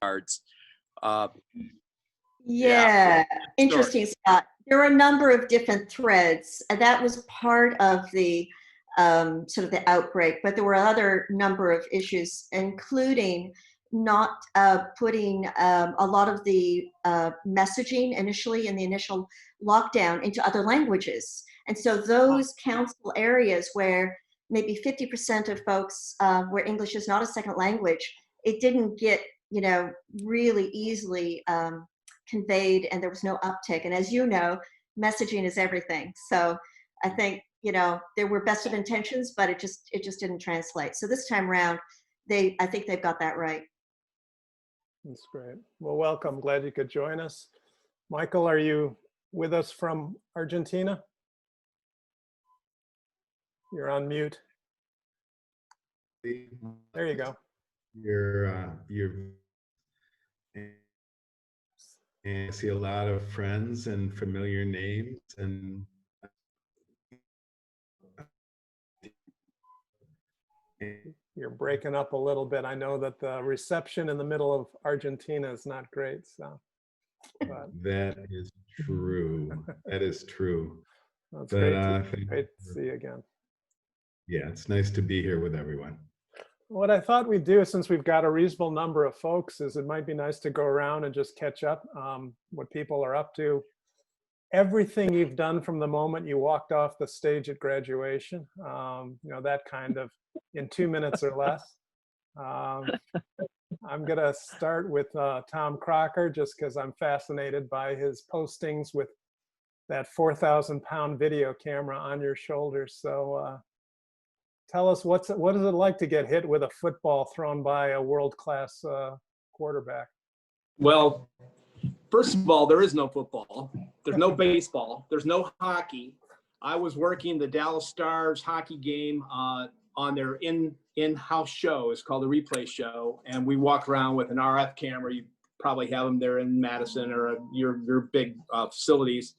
cards. Yeah. Yeah, interesting, Scott. There were a number of different threads, and that was part of the sort of the outbreak, but there were other number of issues, including not putting a lot of the messaging initially in the initial lockdown into other languages. And so those council areas where maybe 50% of folks where English is not a second language, it didn't get, you know, really easily conveyed, and there was no uptick. And as you know, messaging is everything. So I think, you know, there were best of intentions, but it just didn't translate. So this time around, I think they've got that right. That's great. Well, welcome. Glad you could join us. Michael, are you with us from Argentina? You're on mute. There you go. And I see a lot of friends and familiar names, and you're breaking up a little bit. I know that the reception in the middle of Argentina is not great, so. But. That is true. That is true. That's great to see you again. Yeah, it's nice to be here with everyone. What I thought we'd do, since we've got a reasonable number of folks, is it might be nice to go around and just catch up what people are up to. Everything you've done from the moment you walked off the stage at graduation, you know, that kind of in 2 minutes or less. I'm gonna start with Tom Crocker, just because I'm fascinated by his postings with that 4,000-pound video camera on your shoulders. So tell us, what is it like to get hit with a football thrown by a world-class quarterback? Well, first of all, there is no football. There's no baseball. There's no hockey. I was working the Dallas Stars hockey game on their in-house show. It's called the Replay Show, and we walk around with an RF camera. You probably have them there in Madison or your big facilities.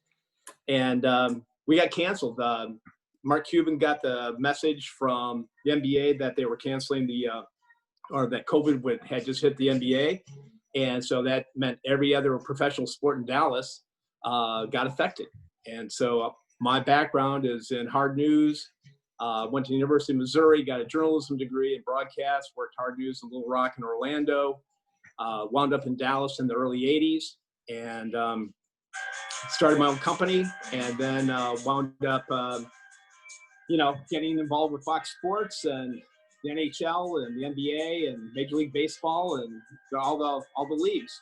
And we got canceled. Mark Cuban got the message from the NBA that they were canceling or that COVID had just hit the NBA. And so that meant every other professional sport in Dallas got affected. And so my background is in hard news. Went to the University of Missouri, got a journalism degree in broadcast, worked hard news in Little Rock and Orlando, wound up in Dallas in the early 80s, and started my own company, and then wound up you know, getting involved with Fox Sports and the NHL and the NBA and Major League Baseball and all the leagues.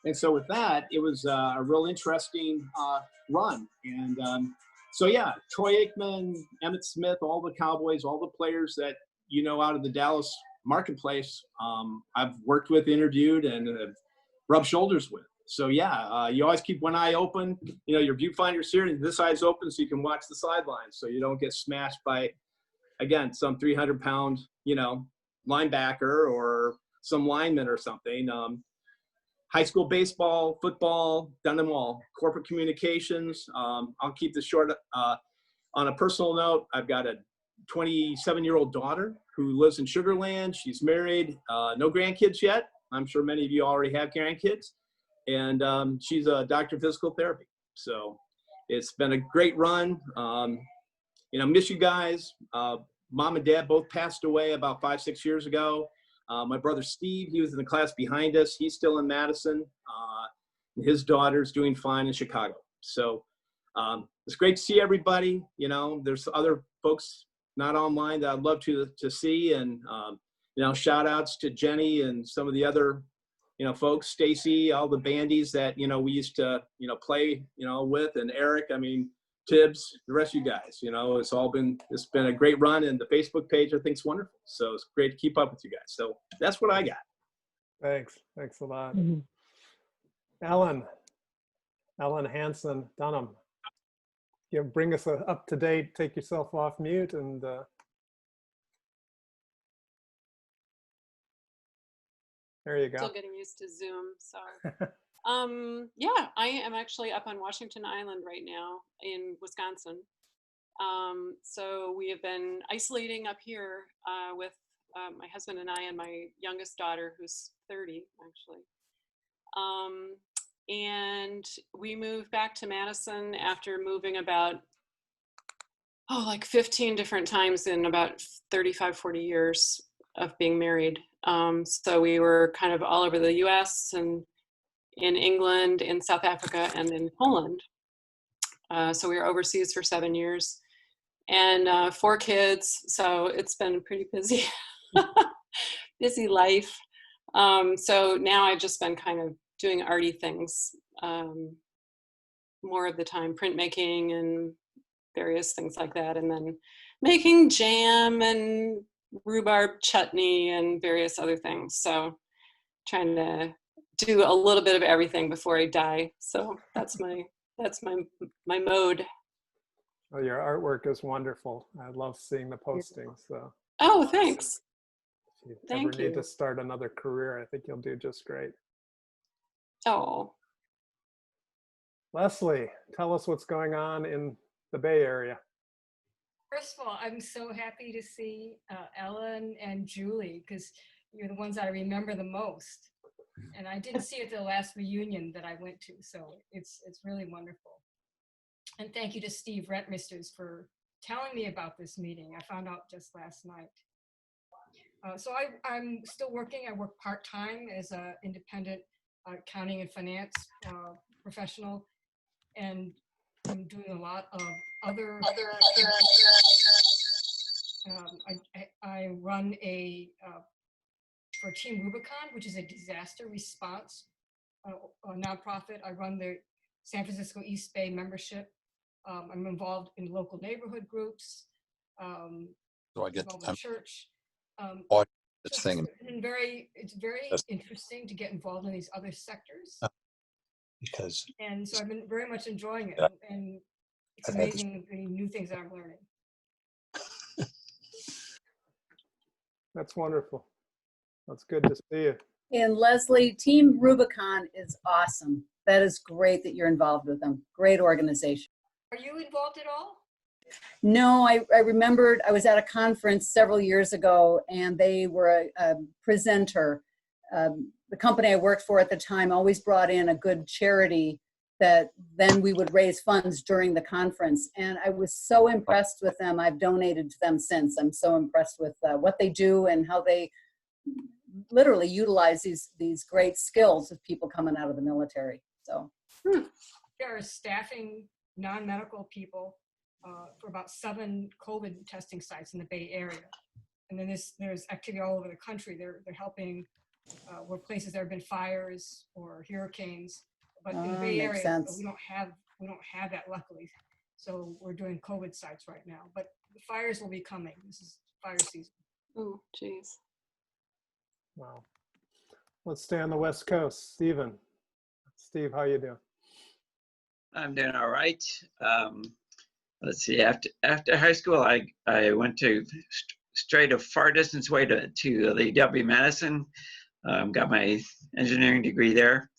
And so with that, it was a real interesting run. And so yeah, Troy Aikman, Emmitt Smith, all the Cowboys, all the players that you know out of the Dallas marketplace, I've worked with, interviewed, and rubbed shoulders with. So yeah, you always keep one eye open. You know, your viewfinder's here, and this eye's open so you can watch the sidelines, so you don't get smashed by, again, some 300-pound, you know, linebacker or some lineman or something. High school baseball, football, done them all. Corporate communications. I'll keep this short. On a personal note, I've got a 27-year-old daughter who lives in Sugar Land. She's married, no grandkids yet. I'm sure many of you already have grandkids. And she's a doctor of physical therapy. So it's been a great run. You know, miss you guys. Mom and dad both passed away about 5-6 years ago. My brother Steve, he was in the class behind us. He's still in Madison. And his daughter's doing fine in Chicago. So it's great to see everybody. You know, there's other folks not online that I'd love to see. And, you know, shout outs to Jenny and some of the other, you know, folks, Stacy, all the bandies that, you know, we used to, you know, play, you know, with, and Eric, I mean, Tibbs, the rest of you guys, you know, it's been a great run, and the Facebook page I think is wonderful. So it's great to keep up with you guys. So that's what I got. Thanks a lot. Mm-hmm. Ellen Hansen Dunham, you bring us up to date, take yourself off mute, and there you go. Still getting used to Zoom, sorry. Yeah, I am actually up on Washington Island right now in Wisconsin. So we have been isolating up here with my husband and I and my youngest daughter, who's 30 actually. And we moved back to Madison after moving about, like 15 different times in about 35, 40 years of being married. So we were kind of all over the US and in England, in South Africa, and in Poland. So we were overseas for 7 years and 4 kids. So it's been pretty busy, busy life. So now I've just been kind of doing arty things more of the time, printmaking and various things like that. And then making jam and rhubarb chutney and various other things. So trying to do a little bit of everything before I die. So that's my mode. Well, your artwork is wonderful. I love seeing the postings. So Oh, thanks. if you Thank ever need you. to start another career, I think you'll do just great. Oh, Leslie, tell us what's going on in the Bay Area. First of all, I'm so happy to see Ellen and Julie, because you're the ones I remember the most. And I didn't see it at the last reunion that I went to, so it's really wonderful. And thank you to Steve Rentmisters for telling me about this meeting. I found out just last night. So I'm still working. I work part-time as an independent accounting and finance professional, and I'm doing a lot of other I run for Team Rubicon, which is a disaster response a nonprofit. I run the San Francisco East Bay membership. I'm involved in local neighborhood groups. So I get involved in church. this thing It's very interesting to get involved in these other sectors. because And so I've been very much enjoying it. Yeah. And it's I've had this- amazing the new things that I'm learning. That's wonderful. That's good to see you. And Leslie, Team Rubicon is awesome. That is great that you're involved with them. Great organization. Are you involved at all? No, I remembered I was at a conference several years ago and they were a presenter. The company I worked for at the time always brought in a good charity that then we would raise funds during the conference. And I was so impressed with them. I've donated to them since. I'm so impressed with what they do and how they literally utilize these great skills of people coming out of the military. So There are staffing non-medical people for about 7 COVID testing sites in the Bay Area. And then there's activity all over the country. They're helping where places there have been fires or hurricanes. But in the Bay makes Area, sense. we don't have that, luckily. So we're doing COVID sites right now. But the fires will be coming. This is fire season. oh, geez. Wow. Let's stay on the West Coast. Stephen. Steve, how you doing? I'm doing all right. Let's see. After high school, I went to straight a far distance way to the W-Madison. Got my engineering degree there,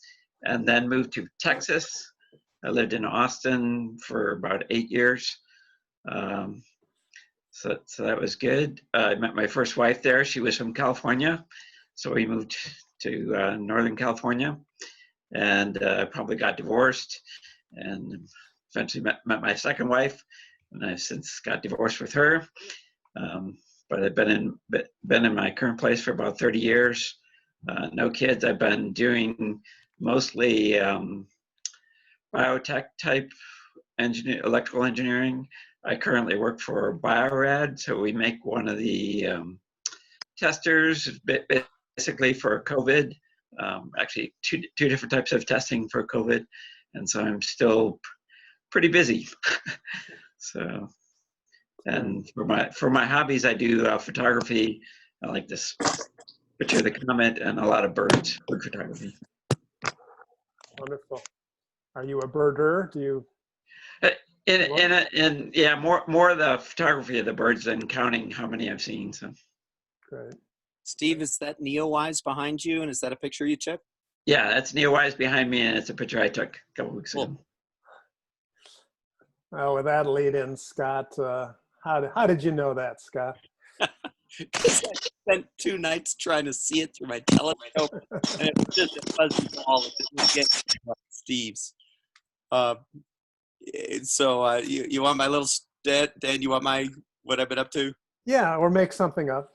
and then moved to Texas. I lived in Austin for about 8 years. So that was good. I met my first wife there. She was from California, so we moved to Northern California, and probably got divorced, and eventually met my second wife, and I've since got divorced with her. But I've been in my current place for about 30 years. No kids. I've been doing mostly biotech type electrical engineering. I currently work for Biorad, so we make one of the testers basically for COVID. Actually, two different types of testing for COVID, and so I'm still pretty busy. So, and for my hobbies, I do photography. I like this picture of the comet and a lot of bird photography. Wonderful. Are you a birder? Do you? Yeah, more of the photography of the birds than counting how many I've seen. So. Great. Steve, is that Neowise behind you, and is that a picture you took? Yeah, that's Neowise behind me, and it's a picture I took a couple weeks ago. Well, with that lead in, Scott, how did you know that, Scott? Because I spent 2 nights trying to see it through my telescope, and it was just a fuzzy ball. It didn't get Steve's. So you want my little Dan? You want my what I've been up to? Yeah, or make something up.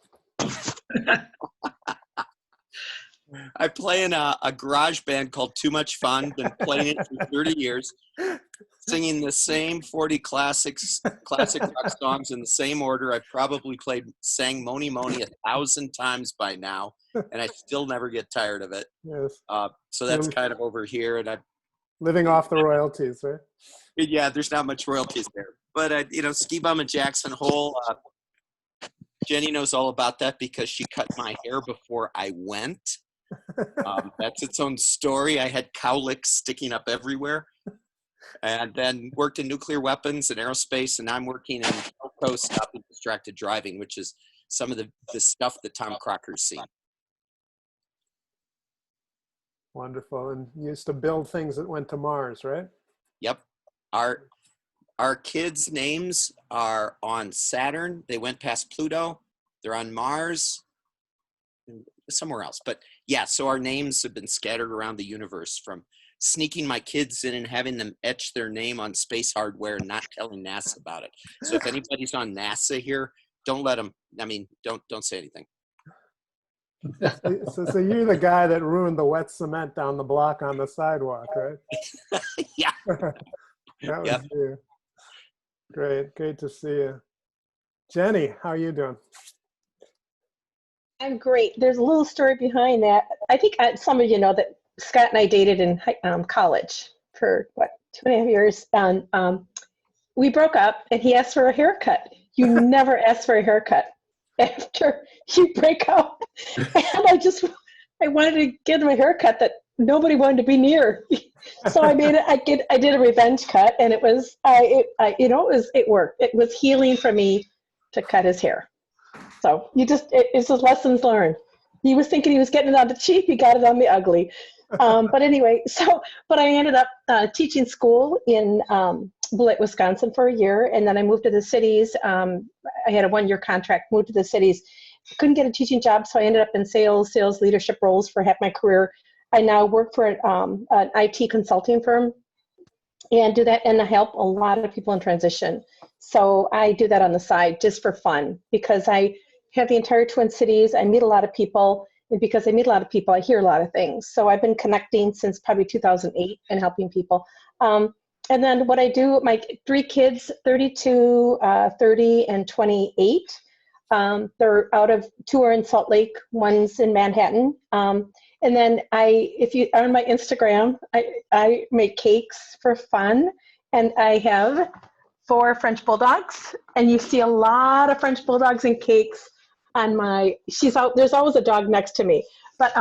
I play in a garage band called Too Much Fun. Been playing it for 30 years, singing the same 40 classic rock songs in the same order. I've probably sang Moni Moni 1,000 times by now, and I still never get tired of it. Yes. So that's kind of over here, and Living off the royalties, right? yeah, there's not much royalties there. But Ski Bum and Jackson Hole. Jenny knows all about that because she cut my hair before I went. That's its own story. I had cowlicks sticking up everywhere, and then worked in nuclear weapons and aerospace, and I'm working in stop and distracted driving, which is some of the stuff that Tom Crocker's seen. Wonderful. And you used to build things that went to Mars, right? Yep. Our kids' names are on Saturn. They went past Pluto. They're on Mars, and somewhere else. But yeah, so our names have been scattered around the universe, from sneaking my kids in and having them etch their name on space hardware and not telling NASA about it. So if anybody's on NASA here, don't let them, don't say anything. So you're the guy that ruined the wet cement down the block on the sidewalk, right? Yeah. That was you. Great to see you. Jenny, how are you doing? I'm great. There's a little story behind that. I think some of you know that Scott and I dated in college for 2.5 years, and we broke up, and he asked for a haircut. You never ask for a haircut after you break up. And I wanted to give him a haircut that nobody wanted to be near. So I did a revenge cut, and it worked. It was healing for me to cut his hair. So it's just lessons learned. He was thinking he was getting it on the cheap, he got it on the ugly. But anyway, but I ended up teaching school in Beloit, Wisconsin for a year, and then I moved to the cities. I had a 1-year contract, moved to the cities. Couldn't get a teaching job, so I ended up in sales leadership roles for half my career. I now work for an IT consulting firm and do that, and I help a lot of people in transition. So I do that on the side just for fun, because I have the entire Twin Cities. I meet a lot of people, and because I meet a lot of people, I hear a lot of things. So I've been connecting since probably 2008 and helping people. And then what I do, my 3 kids, 32, 30, and 28, they're 2 are in Salt Lake, 1's in Manhattan. And then if you are on my Instagram, I make cakes for fun, and I have 4 French Bulldogs, and you see a lot of French Bulldogs and cakes on there's always a dog next to me, but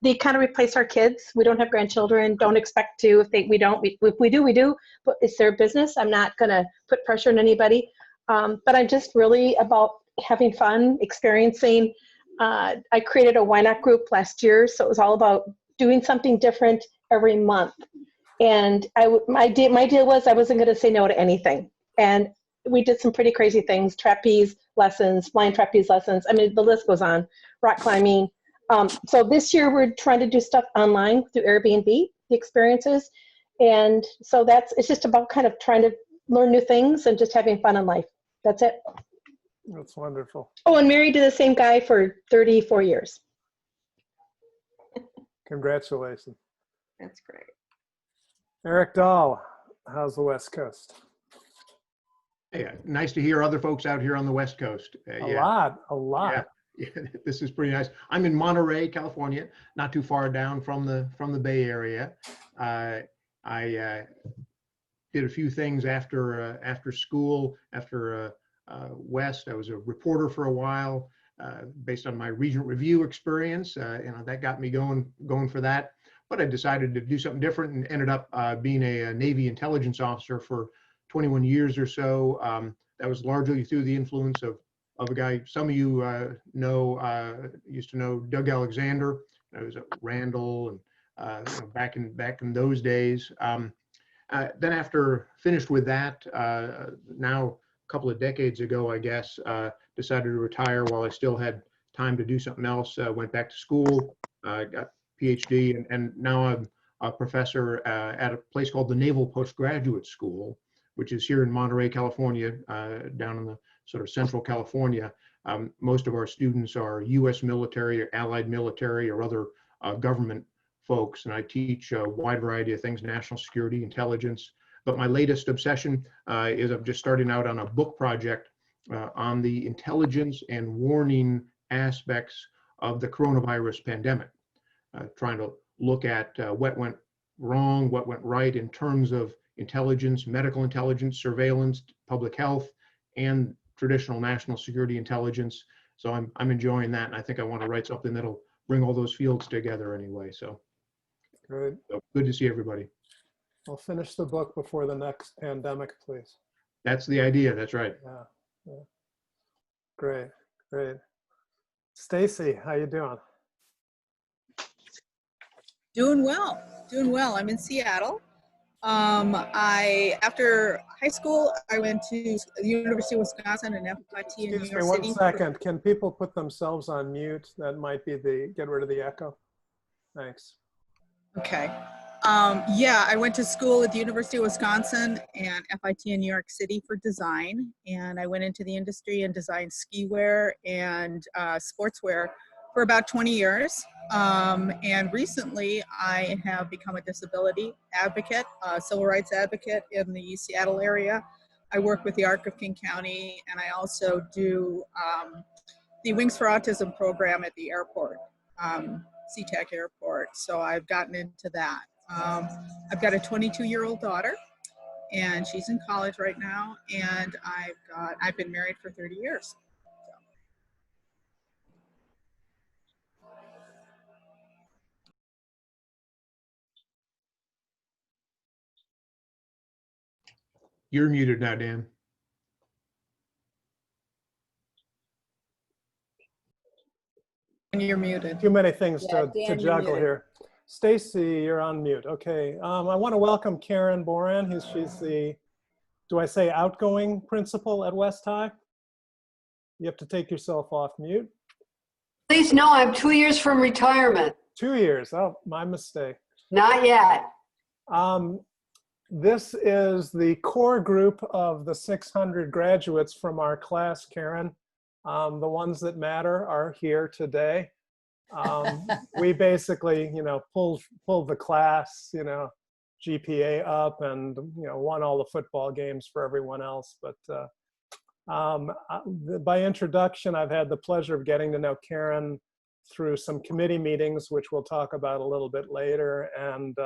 they kind of replace our kids. We don't have grandchildren, don't expect to. If we do, we do, but it's their business. I'm not gonna put pressure on anybody, but I'm just really about having fun, experiencing. I created a Why Not group last year, so it was all about doing something different every month. And my deal was I wasn't going to say no to anything. And we did some pretty crazy things: trapeze lessons, blind trapeze lessons. I mean, the list goes on. Rock climbing. So this year we're trying to do stuff online through Airbnb, the experiences. And so it's just about kind of trying to learn new things and just having fun in life. That's it. That's wonderful. Oh, and married to the same guy for 34 years. Congratulations. That's great. Eric Dahl, how's the West Coast? Yeah, nice to hear other folks out here on the West Coast. A lot. Yeah, this is pretty nice. I'm in Monterey, California, not too far down from the Bay Area. I did a few things after school, after West. I was a reporter for a while, based on my Regent Review experience. That got me going for that. But I decided to do something different and ended up being a Navy intelligence officer for 21 years or so. That was largely through the influence of a guy some of you used to know, Doug Alexander. I was at Randall and back in those days. Then after finished with that, now a couple of decades ago, I guess, decided to retire while I still had time to do something else. Went back to school, got PhD, and now I'm a professor at a place called the Naval Postgraduate School, which is here in Monterey, California, down in the sort of central California. Most of our students are U.S. military or allied military or other government folks, and I teach a wide variety of things, national security, intelligence. But my latest obsession is I'm just starting out on a book project on the intelligence and warning aspects of the coronavirus pandemic, trying to look at what went wrong, what went right in terms of intelligence, medical intelligence, surveillance, public health, and traditional national security intelligence. So I'm enjoying that, and I think I want to write something that'll bring all those fields together anyway. So, Good. so good to see everybody. We'll finish the book before the next pandemic, please. That's the idea. That's right. Yeah. Yeah. Great. Great. Stacy, how you doing? Doing well, doing well. I'm in Seattle. After high school, I went to the University of Wisconsin and FIT in New Excuse York me one City. second. Can people put themselves on mute? That might be get rid of the echo. Thanks. Okay. Yeah, I went to school at the University of Wisconsin and FIT in New York City for design. And I went into the industry and designed ski wear and sportswear for about 20 years. And recently I have become a disability advocate, civil rights advocate in the Seattle area. I work with the Arc of King County, and I also do the Wings for Autism program at the airport, SeaTac Airport. So I've gotten into that. I've got a 22-year-old daughter, and she's in college right now, and I've been married for 30 years. You're muted now, Dan. And you're muted. Too many things Yeah, to Dan, you're juggle muted. here. Stacy, you're on mute. Okay. I want to welcome Karen Boran. She's the, do I say outgoing principal at West High? You have to take yourself off mute. Please know I'm 2 years from retirement. 2 years. Oh, my mistake. Not yet. This is the core group of the 600 graduates from our class, Karen. The ones that matter are here today. We basically, pulled the class, GPA up and, won all the football games for everyone else. But by introduction, I've had the pleasure of getting to know Karen through some committee meetings, which we'll talk about a little bit later. And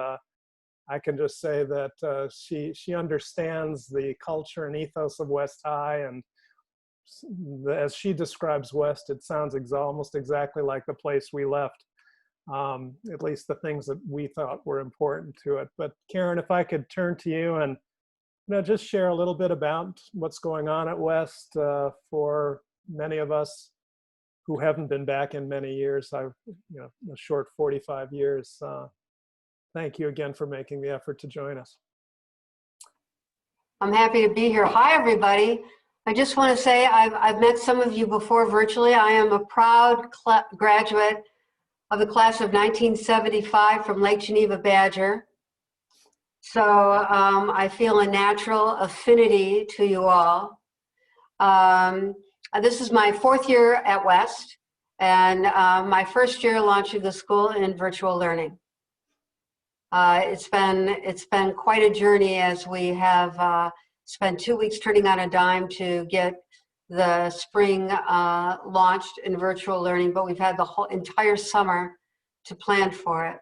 I can just say that she understands the culture and ethos of West High, and as she describes West, it sounds almost exactly like the place we left, at least the things that we thought were important to it. But Karen, if I could turn to you and just share a little bit about what's going on at West for many of us who haven't been back in many years. A short 45 years. Thank you again for making the effort to join us. I'm happy to be here. Hi, everybody. I just want to say I've met some of you before virtually. I am a proud graduate of the class of 1975 from Lake Geneva Badger. So I feel a natural affinity to you all. This is my 4th year at West, and my 1st year launching the school in virtual learning. It's been quite a journey, as we have spent 2 weeks turning on a dime to get the spring launched in virtual learning, but we've had the whole entire summer to plan for it.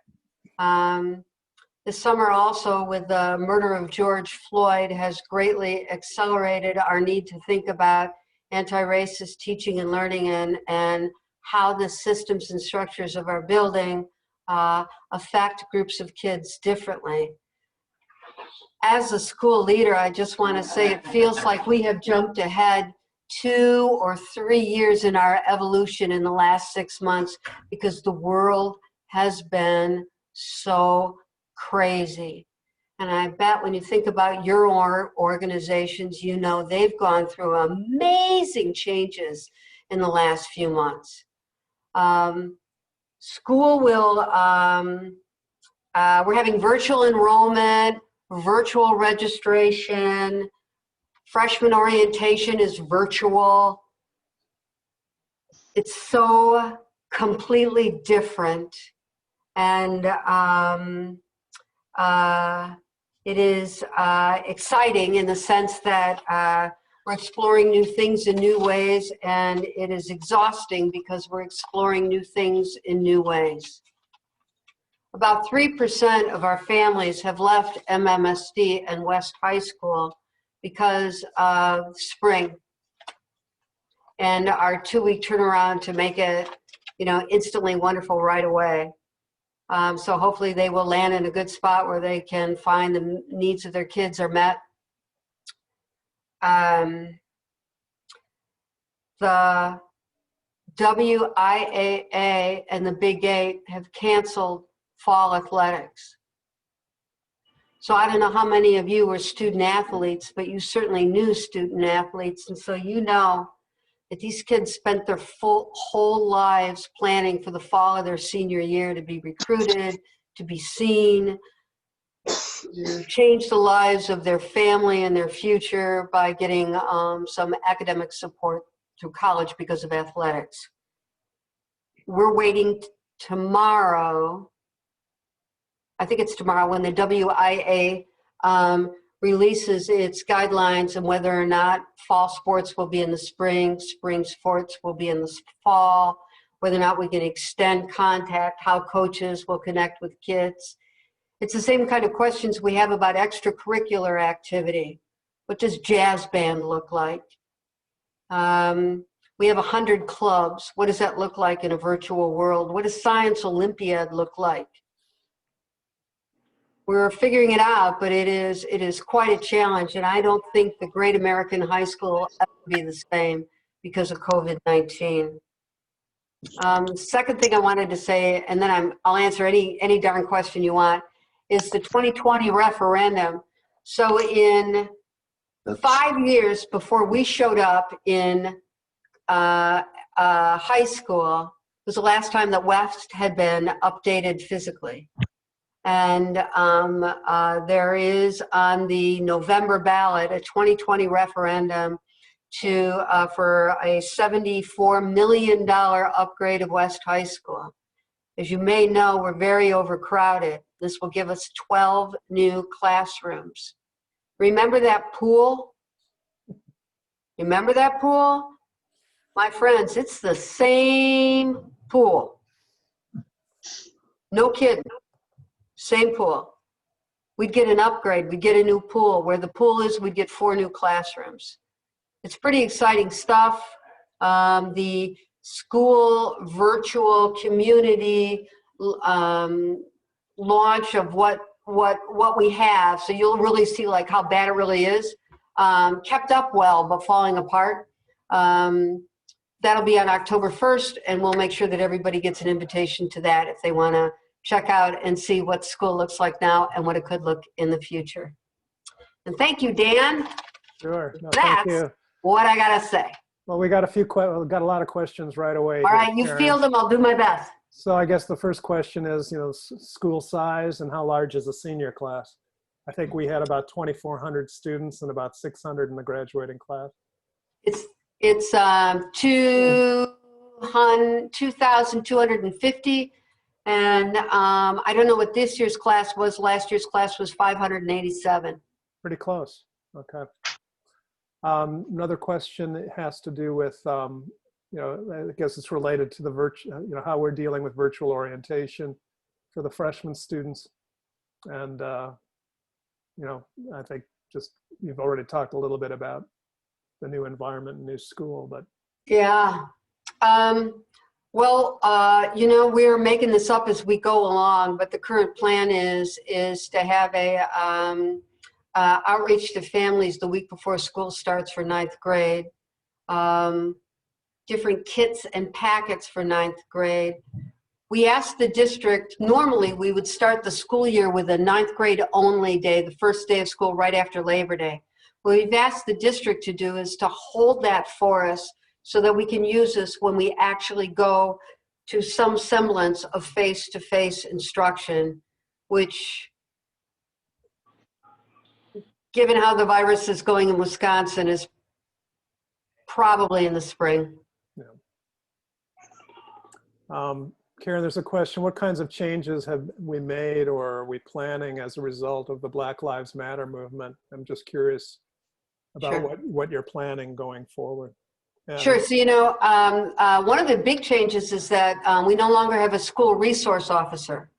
This summer also, with the murder of George Floyd, has greatly accelerated our need to think about anti-racist teaching and learning, and how the systems and structures of our building affect groups of kids differently. As a school leader, I just want to say it feels like we have jumped ahead 2 or 3 years in our evolution in the last 6 months, because the world has been so crazy. And I bet when you think about your organizations, you know they've gone through amazing changes in the last few months. School will, we're having virtual enrollment, virtual registration, freshman orientation is virtual. It's so completely different. And it is exciting in the sense that we're exploring new things in new ways, and it is exhausting because we're exploring new things in new ways. About 3% of our families have left MMSD and West High School because of spring and our 2-week turnaround to make it, you know, instantly wonderful right away. So hopefully they will land in a good spot where they can find the needs of their kids are met. The WIAA and the Big 8 have canceled fall athletics. So I don't know how many of you were student athletes, but you certainly knew student athletes. And so you know that these kids spent their whole lives planning for the fall of their senior year to be recruited, to be seen, to change the lives of their family and their future by getting some academic support through college because of athletics. We're waiting tomorrow, I think it's tomorrow, when the WIA releases its guidelines on whether or not fall sports will be in the spring, spring sports will be in the fall, whether or not we can extend contact, how coaches will connect with kids. It's the same kind of questions we have about extracurricular activity. What does jazz band look like? We have 100 clubs. What does that look like in a virtual world? What does Science Olympiad look like? We're figuring it out, but it is quite a challenge, and I don't think the great American high school will ever be the same because of COVID-19. Second thing I wanted to say, and then I'll answer any darn question you want, is the 2020 referendum. So in 5 years before we showed up in high school was the last time that West had been updated physically. And there is on the November ballot a 2020 referendum for a $74 million upgrade of West High School. As you may know, we're very overcrowded. This will give us 12 new classrooms. Remember that pool? Remember that pool? My friends, it's the same pool. No kidding. Same pool. We'd get an upgrade. We'd get a new pool. Where the pool is, we'd get 4 new classrooms. It's pretty exciting stuff. The school virtual community launch of what we have, so you'll really see like how bad it really is. Kept up well, but falling apart. That'll be on October 1st, and we'll make sure that everybody gets an invitation to that if they want to check out and see what school looks like now and what it could look in the future. And thank you, Dan. Sure. No, thank you. That's what I gotta say. Well, we got a lot of questions right away. All right, you field them, I'll do my best. So I guess the first question is, school size and how large is the senior class? I think we had about 2,400 students and about 600 in the graduating class. It's 2,250. And I don't know what this year's class was. Last year's class was 587. Pretty close. Okay. Another question has to do with, I guess it's related to the how we're dealing with virtual orientation for the freshman students. And, I think just you've already talked a little bit about the new environment and new school, but. Yeah. We're making this up as we go along, but the current plan is to have a outreach to families the week before school starts for 9th grade, different kits and packets for 9th grade, we asked the district, normally we would start the school year with a 9th grade only day, the first day of school right after Labor Day. What we've asked the district to do is to hold that for us so that we can use this when we actually go to some semblance of face-to-face instruction, which, given how the virus is going in Wisconsin, is probably in the spring. Karen, there's a question. What kinds of changes have we made or are we planning as a result of the Black Lives Matter movement? I'm just curious about Sure. what you're planning going forward. Sure. So, one of the big changes is that we no longer have a school resource officer.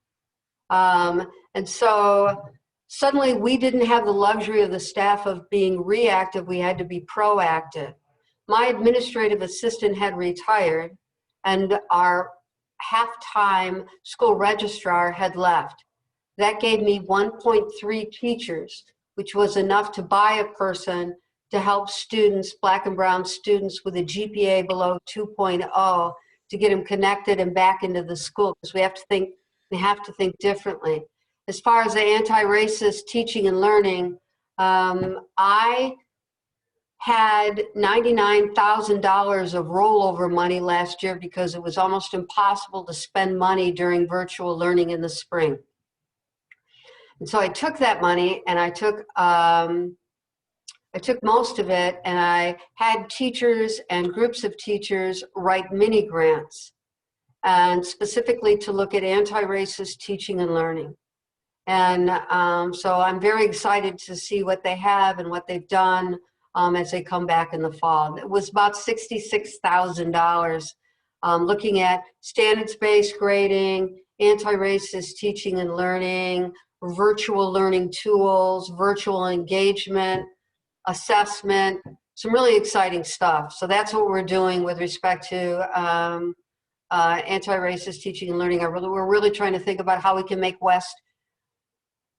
And so suddenly we didn't have the luxury of the staff of being reactive. We had to be proactive. My administrative assistant had retired and our half-time school registrar had left. That gave me 1.3 teachers, which was enough to buy a person to help students, Black and brown students with a GPA below 2.0, to get them connected and back into the school, because we have to think differently. As far as the anti-racist teaching and learning, I had $99,000 of rollover money last year because it was almost impossible to spend money during virtual learning in the spring. And so I took that money and I took most of it, and I had teachers and groups of teachers write mini grants, and specifically to look at anti-racist teaching and learning. And so I'm very excited to see what they have and what they've done as they come back in the fall. It was about $66,000 looking at standards-based grading, anti-racist teaching and learning, virtual learning tools, virtual engagement, assessment, some really exciting stuff. So that's what we're doing with respect to anti-racist teaching and learning. We're really trying to think about how we can make West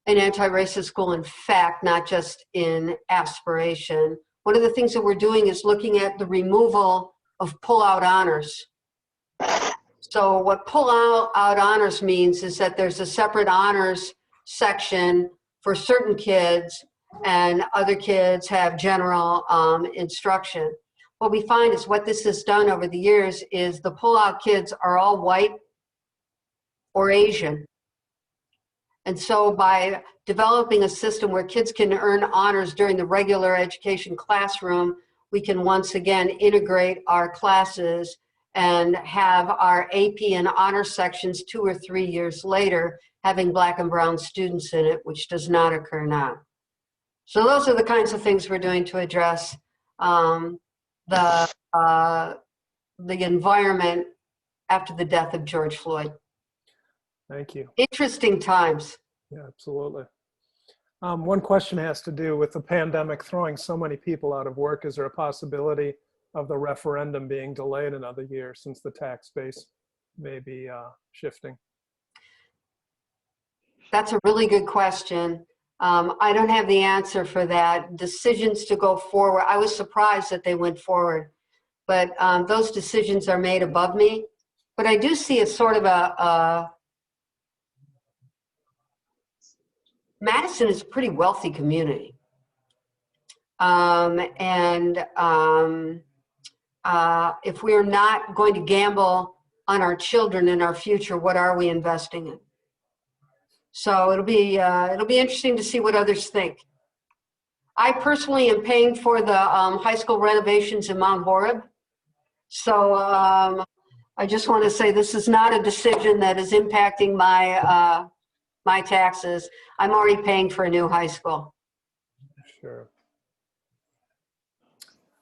an anti-racist school in fact, not just in aspiration. One of the things that we're doing is looking at the removal of pull-out honors. So what pull-out honors means is that there's a separate honors section for certain kids and other kids have general instruction. What we find is what this has done over the years is the pull-out kids are all white or Asian. And so by developing a system where kids can earn honors during the regular education classroom, we can once again integrate our classes and have our AP and honor sections 2 or 3 years later having Black and brown students in it, which does not occur now. So those are the kinds of things we're doing to address the environment after the death of George Floyd. Thank you. Interesting times. Yeah, absolutely. One question has to do with the pandemic throwing so many people out of work. Is there a possibility of the referendum being delayed another year since the tax base may be shifting? That's a really good question. I don't have the answer for that. Decisions to go forward, I was surprised that they went forward, but those decisions are made above me. But I do see a sort of Madison is a pretty wealthy community. If we're not going to gamble on our children and our future, what are we investing in? So it'll be interesting to see what others think. I personally am paying for the high school renovations in Mount Horeb. So I just want to say this is not a decision that is impacting my my taxes. I'm already paying for a new high school. Sure.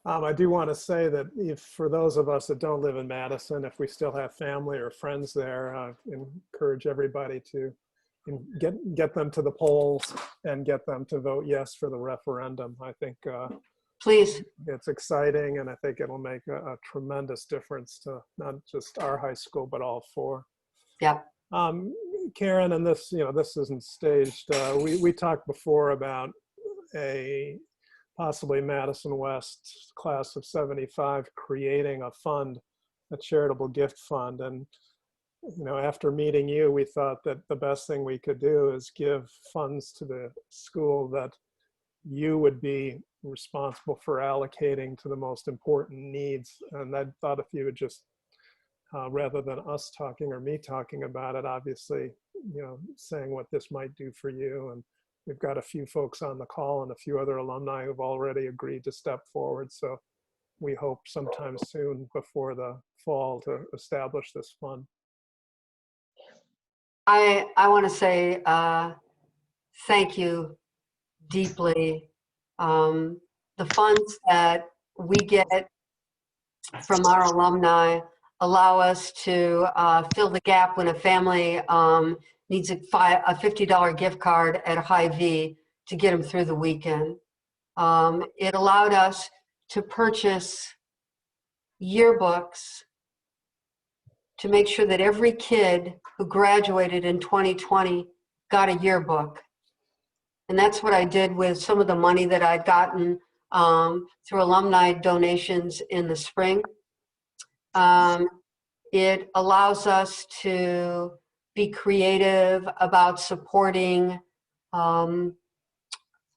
I do want to say that if for those of us that don't live in Madison, if we still have family or friends there, I encourage everybody to get them to the polls and get them to vote yes for the referendum. I think please, it's exciting, and I think it'll make a tremendous difference to not just our high school, but all 4. Yeah. Karen, and this, this isn't staged. We talked before about a possibly Madison West class of 75 creating a fund, a charitable gift fund, and after meeting you, we thought that the best thing we could do is give funds to the school that you would be responsible for allocating to the most important needs. And I thought if you would just, rather than us talking or me talking about it, obviously, saying what this might do for you. And we've got a few folks on the call and a few other alumni who've already agreed to step forward. So we hope sometime soon before the fall to establish this fund. I want to say thank you deeply. The funds that we get from our alumni allow us to fill the gap when a family needs a $50 gift card at Hy-Vee to get them through the weekend. It allowed us to purchase yearbooks to make sure that every kid who graduated in 2020 got a yearbook. And that's what I did with some of the money that I'd gotten through alumni donations in the spring. It allows us to be creative about supporting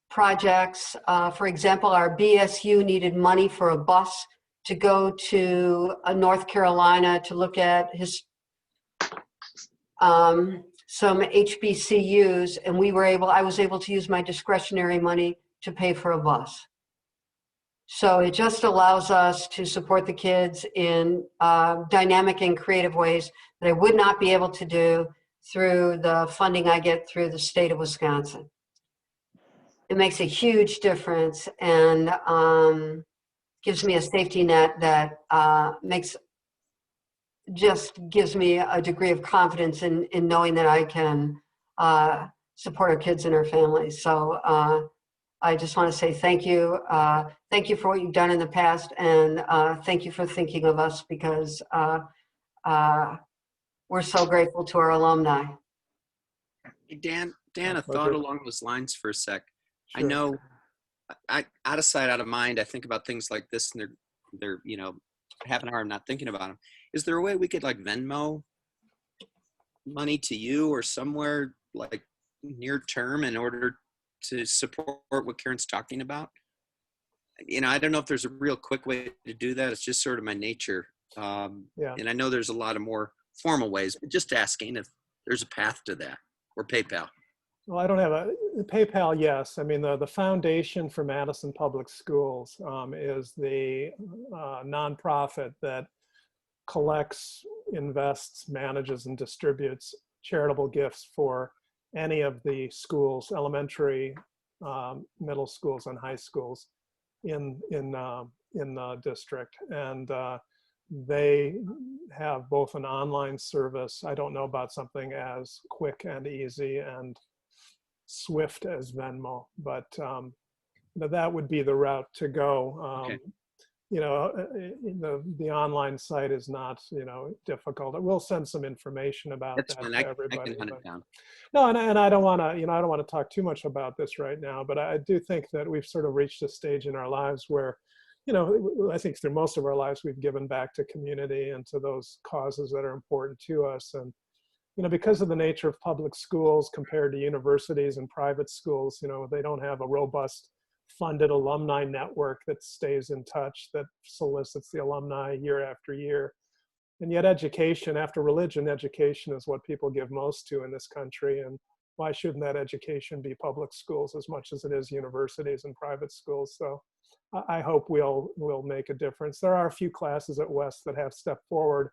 projects. For example, our BSU needed money for a bus to go to North Carolina to look at some HBCUs, and I was able to use my discretionary money to pay for a bus. So it just allows us to support the kids in dynamic and creative ways that I would not be able to do through the funding I get through the state of Wisconsin. It makes a huge difference and gives me a safety net that gives me a degree of confidence in knowing that I can support our kids and our families. So I just want to say thank you. Thank you for what you've done in the past, and thank you for thinking of us, because we're so grateful to our alumni. Hey, Dan, a thought along those lines for a sec. Sure. I know, out of sight, out of mind, I think about things like this, and they're half an hour I'm not thinking about them. Is there a way we could like Venmo money to you or somewhere like near term in order to support what Karen's talking about? I don't know if there's a real quick way to do that. It's just sort of my nature. Yeah. And I know there's a lot of more formal ways, but just asking if there's a path to that, or PayPal. Well, I don't have a PayPal. Yes, I mean the Foundation for Madison Public Schools is the nonprofit that collects, invests, manages, and distributes charitable gifts for any of the schools, elementary, middle schools, and high schools in the district. And they have both an online service. I don't know about something as quick and easy and swift as Venmo, but that would be the route to go. Okay. The online site is not, difficult. We'll send some information about That's that fine. to I everybody. can hunt it down. No, and I don't want to, I don't want to talk too much about this right now, but I do think that we've sort of reached a stage in our lives where, I think through most of our lives, we've given back to community and to those causes that are important to us. And, because of the nature of public schools compared to universities and private schools, they don't have a robust funded alumni network that stays in touch, that solicits the alumni year after year. And yet education, after religion, education is what people give most to in this country. And why shouldn't that education be public schools as much as it is universities and private schools? So I hope we'll make a difference. There are a few classes at West that have stepped forward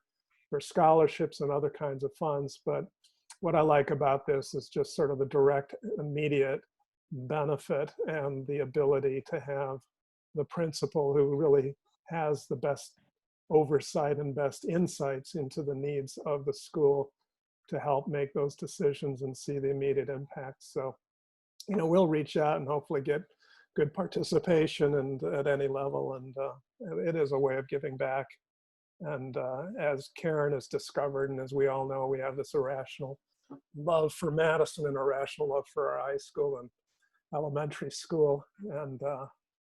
for scholarships and other kinds of funds. But what I like about this is just sort of the direct, immediate benefit and the ability to have the principal who really has the best oversight and best insights into the needs of the school to help make those decisions and see the immediate impact. So, we'll reach out and hopefully get good participation and at any level. And it is a way of giving back. And as Karen has discovered, and as we all know, we have this irrational love for Madison and irrational love for our high school and elementary school, and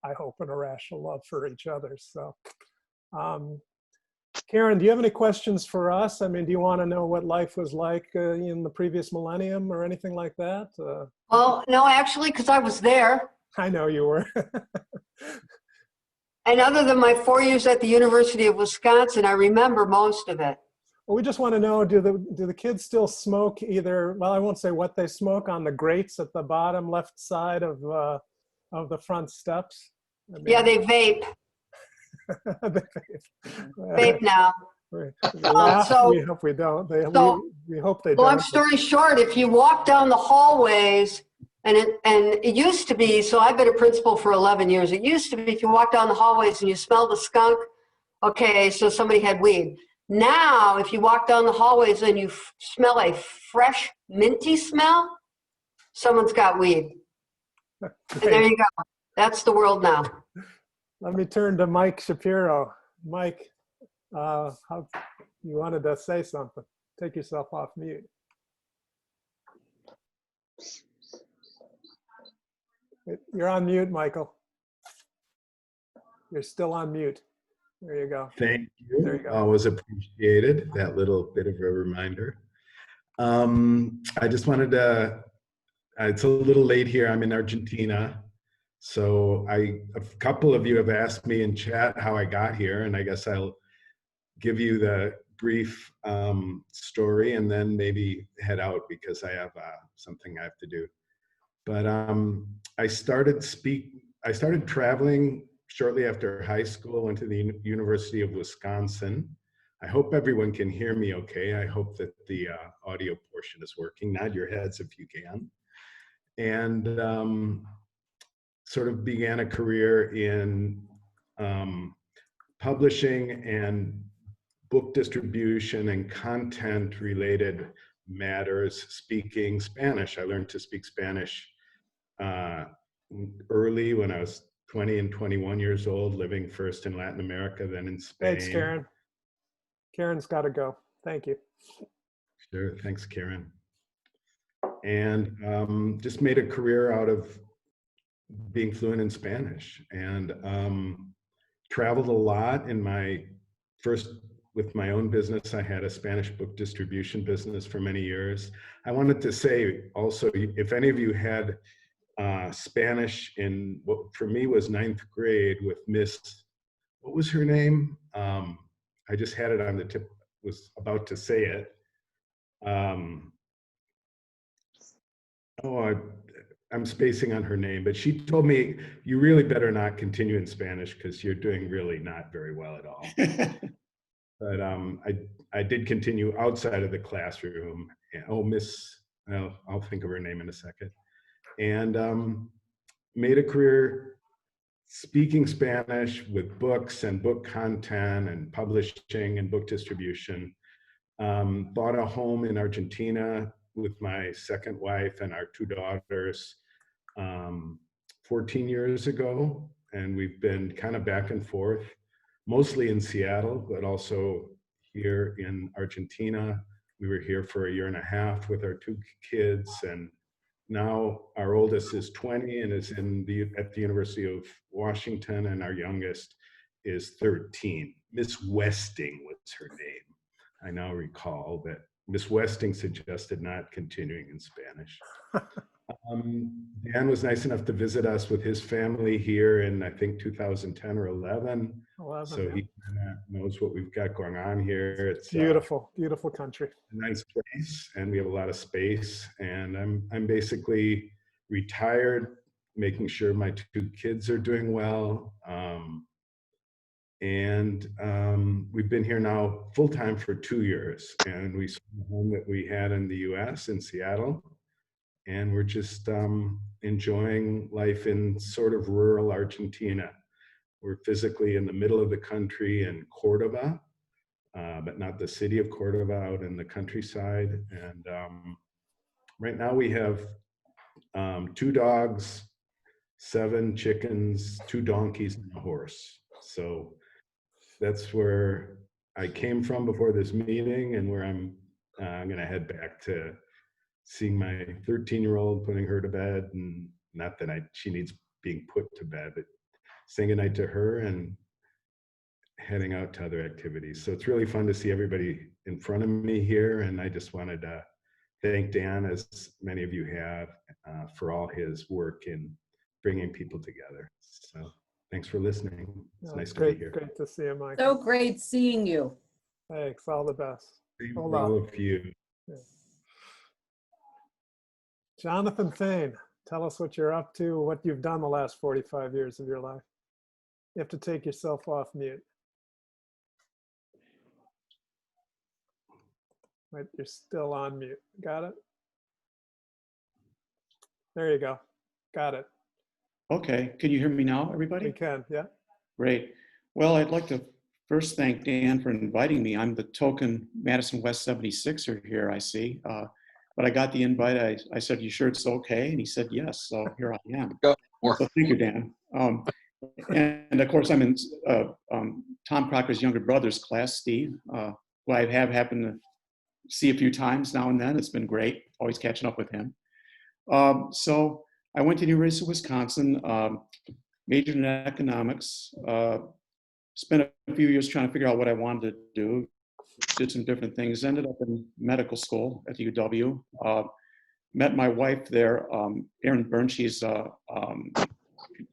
I hope an irrational love for each other. So Karen, do you have any questions for us? I mean, do you want to know what life was like in the previous millennium or anything like that? Well, no, actually, because I was there. I know you were. And other than my 4 years at the University of Wisconsin, I remember most of it. Well, we just want to know, do the kids still smoke either, well, I won't say what they smoke, on the grates at the bottom left side of the front steps? I mean, Yeah, they vape. they Vape now. We laugh, so- we hope we don't. We hope they Long don't. story short, if you walk down the hallways, and it used to be, so I've been a principal for 11 years. It used to be if you walk down the hallways and you smell the skunk, okay, so somebody had weed. Now, if you walk down the hallways and you smell a fresh, minty smell, someone's got weed. And there you go. That's the world now. Let me turn to Mike Shapiro. Mike, you wanted to say something. Take yourself off mute. You're on mute, Michael. You're still on mute. There you go. Thank you. There you go. Always appreciated that little bit of a reminder. I just wanted to, it's a little late here. I'm in Argentina. So a couple of you have asked me in chat how I got here, and I guess I'll give you the brief story and then maybe head out because I have something I have to do. But I started traveling shortly after high school, went to the University of Wisconsin. I hope everyone can hear me okay. I hope that the audio portion is working. Nod your heads if you can. And sort of began a career in publishing and book distribution and content related matters, speaking Spanish. I learned to speak Spanish early when I was 20 and 21 years old, living first in Latin America, then in Spain. Thanks, Karen. Karen's got to go. Thank you. Sure, thanks, Karen. And just made a career out of being fluent in Spanish, and traveled a lot. In my first, with my own business, I had a Spanish book distribution business for many years. I wanted to say also, if any of you had Spanish in what for me was 9th grade with Miss, what was her name? I just had it on the tip, was about to say it. I'm spacing on her name, but she told me, you really better not continue in Spanish because you're doing really not very well at all. But I did continue outside of the classroom. Oh, I'll think of her name in a second. And made a career speaking Spanish with books and book content and publishing and book distribution. Bought a home in Argentina with my second wife and our 2 daughters 14 years ago. And we've been kind of back and forth, mostly in Seattle, but also here in Argentina. We were here for 1.5 years with our 2 kids. And now our oldest is 20 and is at the University of Washington, and our youngest is 13. Miss Westing was her name. I now recall that Miss Westing suggested not continuing in Spanish. Dan was nice enough to visit us with his family here in, I think, 2010 or 11. So he kind of knows what we've got going on here. It's beautiful, beautiful country. A nice place, and we have a lot of space. And I'm basically retired, making sure my 2 kids are doing well. We've been here now full-time for 2 years, and we sold the home that we had in the US in Seattle, and we're just enjoying life in sort of rural Argentina. We're physically in the middle of the country in Cordoba, but not the city of Cordoba, out in the countryside. And right now we have 2 dogs, 7 chickens, 2 donkeys, and a horse. So that's where I came from before this meeting, and where I'm going to head back to seeing my 13-year-old, putting her to bed, and not that she needs being put to bed, but saying goodnight to her and heading out to other activities. So it's really fun to see everybody in front of me here. And I just wanted to thank Dan, as many of you have, for all his work in bringing people together. So thanks for listening. It's nice to be here. Great to see you, Mike. So great seeing you. Thanks. All the best. Same Hold for all on. of you. Yeah. Jonathan Thane, tell us what you're up to, what you've done the last 45 years of your life. You have to take yourself off mute. Right, you're still on mute. Got it? There you go. Got it. Okay, can you hear me now, everybody? We can, yeah. Great. Well, I'd like to first thank Dan for inviting me. I'm the token Madison West 76er here, I see. But I got the invite. I said, "You sure it's okay?" And he said, "Yes." So here I am. So thank you, Dan. And of course, I'm in Tom Crocker's younger brother's class, Steve, who I have happened to see a few times now and then. It's been great, always catching up with him. So I went to the University of Wisconsin, majored in economics, spent a few years trying to figure out what I wanted to do, did some different things, ended up in medical school at the UW, met my wife there, Erin Byrne. She's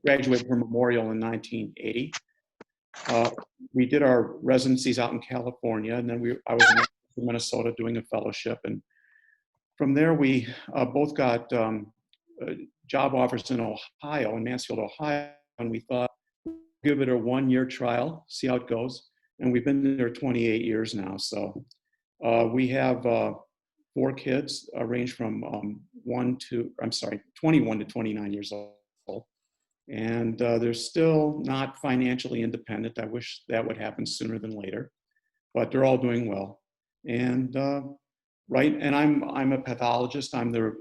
graduated from Memorial in 1980. We did our residencies out in California, and then I was in Minnesota doing a fellowship. And from there, we both got job offers in Ohio, in Mansfield, Ohio, and we thought, give it a 1-year trial, see how it goes. And we've been there 28 years now. So we have 4 kids, range from 21 to 29 years old. And they're still not financially independent. I wish that would happen sooner than later, but they're all doing well. And and I'm a pathologist. I'm the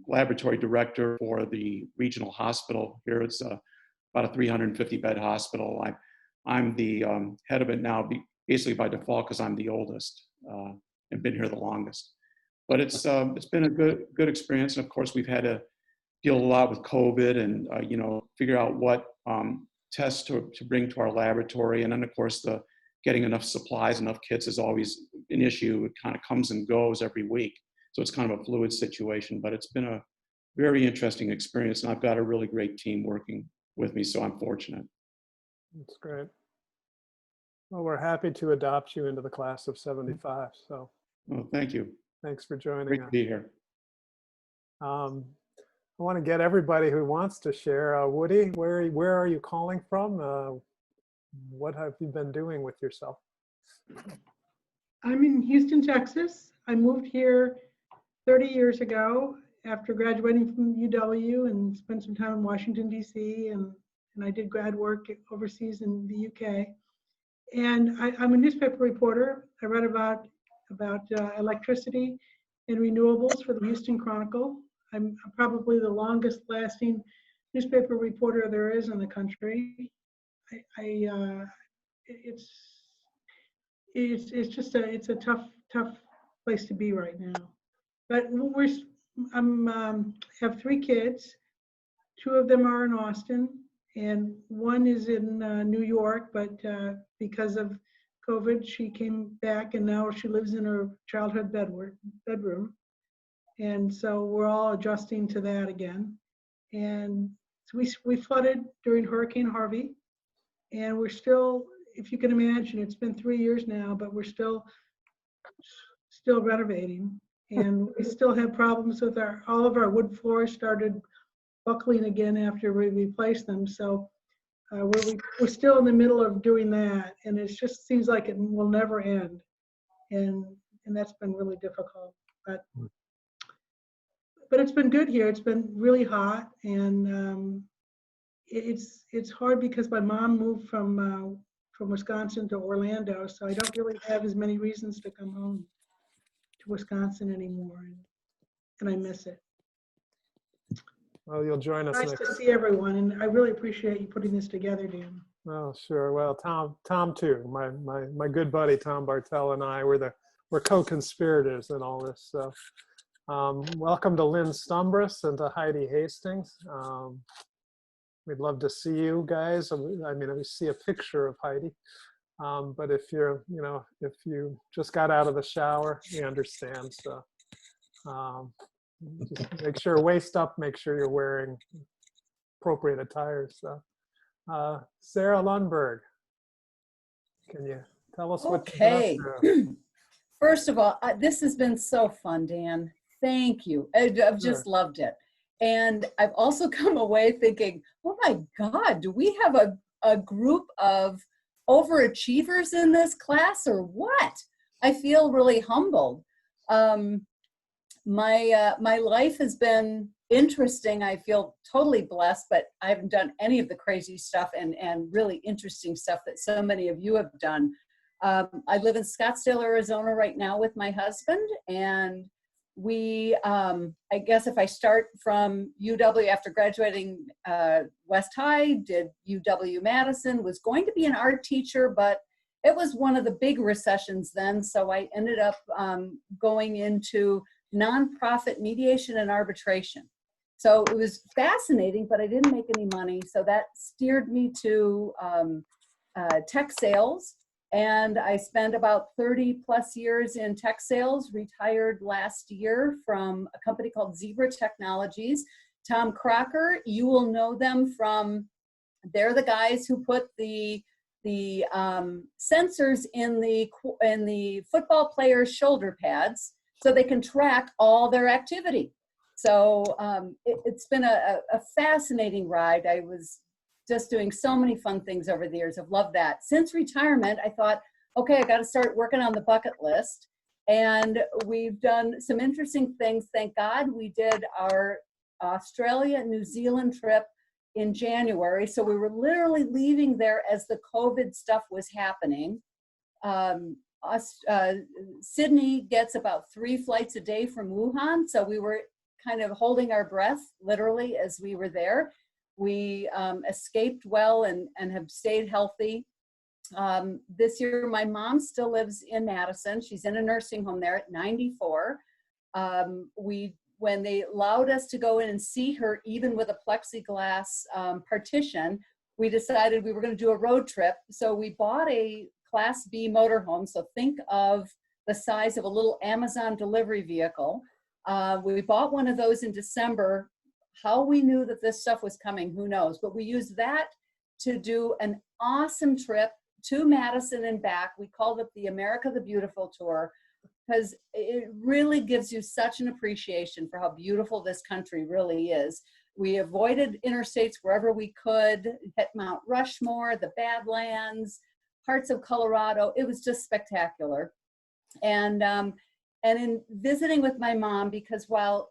laboratory director for the regional hospital here. It's about a 350-bed hospital. I'm the head of it now, basically by default, because I'm the oldest and been here the longest. But it's been a good experience. And of course, we've had to deal a lot with COVID and figure out what tests to bring to our laboratory. And then of course, getting enough supplies, enough kits is always an issue. It kind of comes and goes every week. So it's kind of a fluid situation, but it's been a very interesting experience. And I've got a really great team working with me, so I'm fortunate. That's great. Well, we're happy to adopt you into the class of 75. So thank you. Thanks for joining Great us. to be here. I want to get everybody who wants to share. Woody, where are you calling from? What have you been doing with yourself? I'm in Houston, Texas. I moved here 30 years ago after graduating from UW and spent some time in Washington, D.C. And I did grad work overseas in the UK. And I'm a newspaper reporter. I read about electricity and renewables for the Houston Chronicle. I'm probably the longest lasting newspaper reporter there is in the country. It's just a tough place to be right now. But have 3 kids. 2 of them are in Austin, and 1 is in New York. But because of COVID, she came back, and now she lives in her childhood bedroom. And so we're all adjusting to that again. And so we flooded during Hurricane Harvey, and we're still, if you can imagine, it's been 3 years now, but we're still renovating. And we still have problems with all of our wood floors started buckling again after we replaced them. So we're still in the middle of doing that, and it just seems like it will never end. And that's been really difficult. But it's been good here. It's been really hot, and it's hard because my mom moved from Wisconsin to Orlando, so I don't really have as many reasons to come home to Wisconsin anymore, and I miss it. Well, you'll join us Nice next. to see everyone, and I really appreciate you putting this together, Dan. Oh, sure. Well, Tom too. My good buddy Tom Bartel and I, we're co-conspirators in all this. So, welcome to Lynn Stumbris and to Heidi Hastings. we'd love to see you guys. I mean, we see a picture of Heidi. But if you're, if you just got out of the shower, we understand. So just make sure, waist up, make sure you're wearing appropriate attire. So Sarah Lundberg, can you tell us what you've been up to? First of all, this has been so fun, Dan. Thank you. I've just loved it. And I've also come away thinking, oh my God, do we have a group of overachievers in this class or what? I feel really humbled. My life has been interesting. I feel totally blessed, but I haven't done any of the crazy stuff and really interesting stuff that so many of you have done. I live in Scottsdale, Arizona right now with my husband, and we, I guess if I start from UW after graduating West High, did UW-Madison, was going to be an art teacher, but it was one of the big recessions then, so I ended up going into nonprofit mediation and arbitration. So it was fascinating, but I didn't make any money, so that steered me to tech sales. And I spent about 30 plus years in tech sales, retired last year from a company called Zebra Technologies. Tom Crocker, you will know them from, they're the guys who put the sensors in the football players' shoulder pads so they can track all their activity. So it's been a fascinating ride. I was just doing so many fun things over the years. I've loved that. Since retirement, I thought, okay, I got to start working on the bucket list. And we've done some interesting things. Thank God we did our Australia, New Zealand trip in January. So we were literally leaving there as the COVID stuff was happening. Sydney gets about 3 flights a day from Wuhan. So we were kind of holding our breath literally as we were there. We escaped well and have stayed healthy. This year, my mom still lives in Madison. She's in a nursing home there at 94. When they allowed us to go in and see her, even with a plexiglass partition, we decided we were going to do a road trip. So we bought a Class B motorhome. So think of the size of a little Amazon delivery vehicle. We bought one of those in December. How we knew that this stuff was coming, who knows? But we used that to do an awesome trip to Madison and back. We called it the America the Beautiful Tour because it really gives you such an appreciation for how beautiful this country really is. We avoided interstates wherever we could, hit Mount Rushmore, the Badlands, parts of Colorado. It was just spectacular. And in visiting with my mom, because while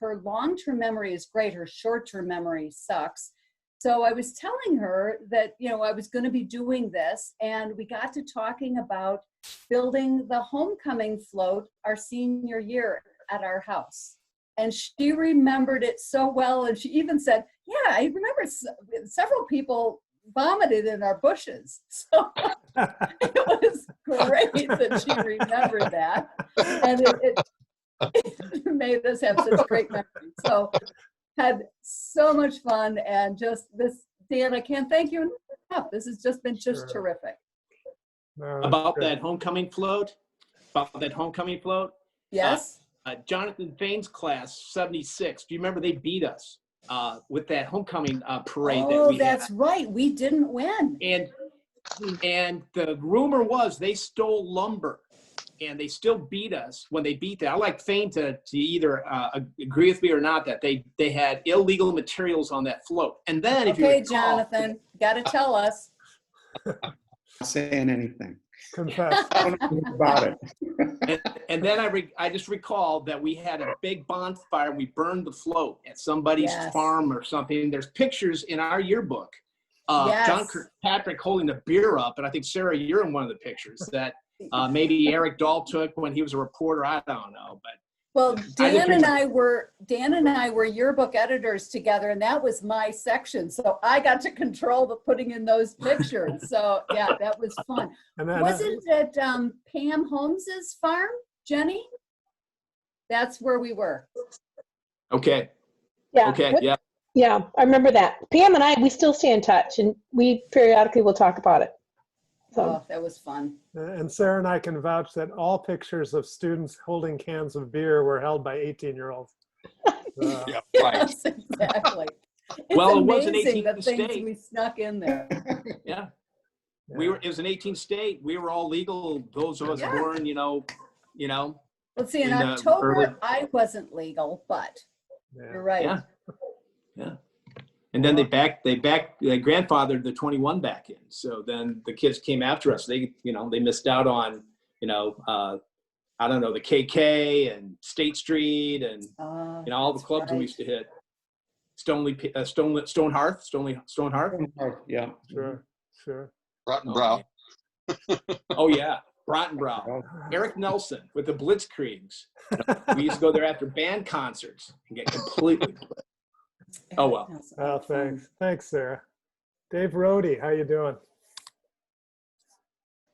her long-term memory is great, her short-term memory sucks. So I was telling her that, I was going to be doing this, and we got to talking about building the homecoming float our senior year at our house. And she remembered it so well. And she even said, yeah, I remember several people vomited in our bushes. So it was great that she remembered that. And it made us have such great memories. So had so much fun, and just this, Dan, I can't thank you enough. This has just been terrific. About that homecoming float? Yes. Jonathan Fain's class, 76. Do you remember they beat us with that homecoming parade that we had? That's right. We didn't win. And the rumor was they stole lumber, and they still beat us when they beat that. I like Fain to either agree with me or not that they had illegal materials on that float. And then if you recall, Jonathan, got to tell us. Not saying anything. Confess. I don't know about it. And then I just recall that we had a big bonfire. We burned the float at somebody's farm or something. There's pictures in our yearbook. John Kirkpatrick holding the beer up, and I think Sarah, you're in one of the pictures that maybe Eric Dahl took when he was a reporter. I don't know, but well, Dan and I were yearbook editors together, and that was my section. So I got to control the putting in those pictures. So yeah, that was fun. Was it at Pam Holmes's farm, Jenny? That's where we were. Okay. Yeah. Okay. Yeah. Yeah, I remember that. Pam and I, we still stay in touch, and we periodically will talk about it. So. Oh, that was fun. And Sarah and I can vouch that all pictures of students holding cans of beer were held by 18-year-olds. Yeah, right. Yes, exactly. It's Well, it was an amazing 18 the things state. we snuck in there. Yeah. It was an 18 state. We were all legal. Those of us Yeah. born, Let's see, in in the October, early- I wasn't legal, but you're right. Yeah. Yeah. And then they grandfathered the 21 back in. So then the kids came after us. They missed out on, I don't know, the KK and State Street and, all the clubs we used to hit. Stone Hearth. Yeah. Sure. Rottenbrow. Oh yeah, Brottenbrow. Eric Nelson with the Blitzkriegs. We used to go there after band concerts and get completely blitzed. Oh well. Oh, thanks, Sarah. Dave Rohde, how you doing?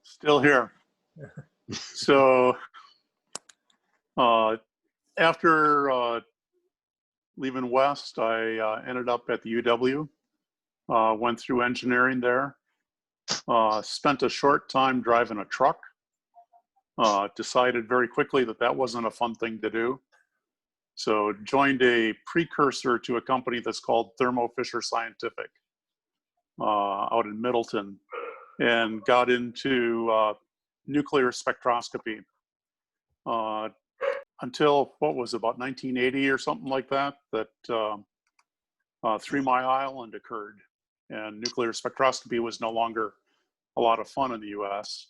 Still here. So after leaving West, I ended up at the UW. Went through engineering there. Spent a short time driving a truck. Decided very quickly that wasn't a fun thing to do. So joined a precursor to a company that's called Thermo Fisher Scientific out in Middleton, and got into nuclear spectroscopy until what was about 1980 or something like that, 3 Mile Island occurred, and nuclear spectroscopy was no longer a lot of fun in the US.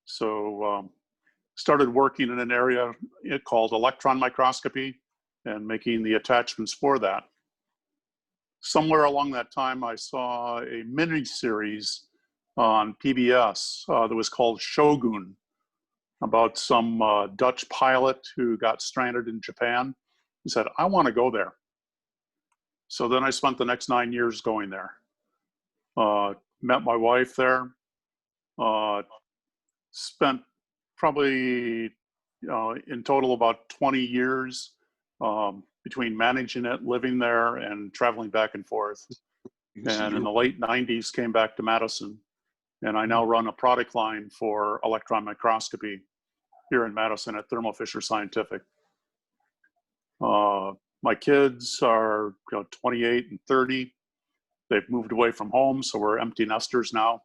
So started working in an area called electron microscopy and making the attachments for that. Somewhere along that time, I saw a mini series on PBS that was called Shogun, about some Dutch pilot who got stranded in Japan. He said, I want to go there. So then I spent the next 9 years going there. Met my wife there. Spent probably in total about 20 years between managing it, living there, and traveling back and forth. And in the late 90s, came back to Madison. And I now run a product line for electron microscopy here in Madison at Thermo Fisher Scientific. My kids are 28 and 30. They've moved away from home, so we're empty nesters now.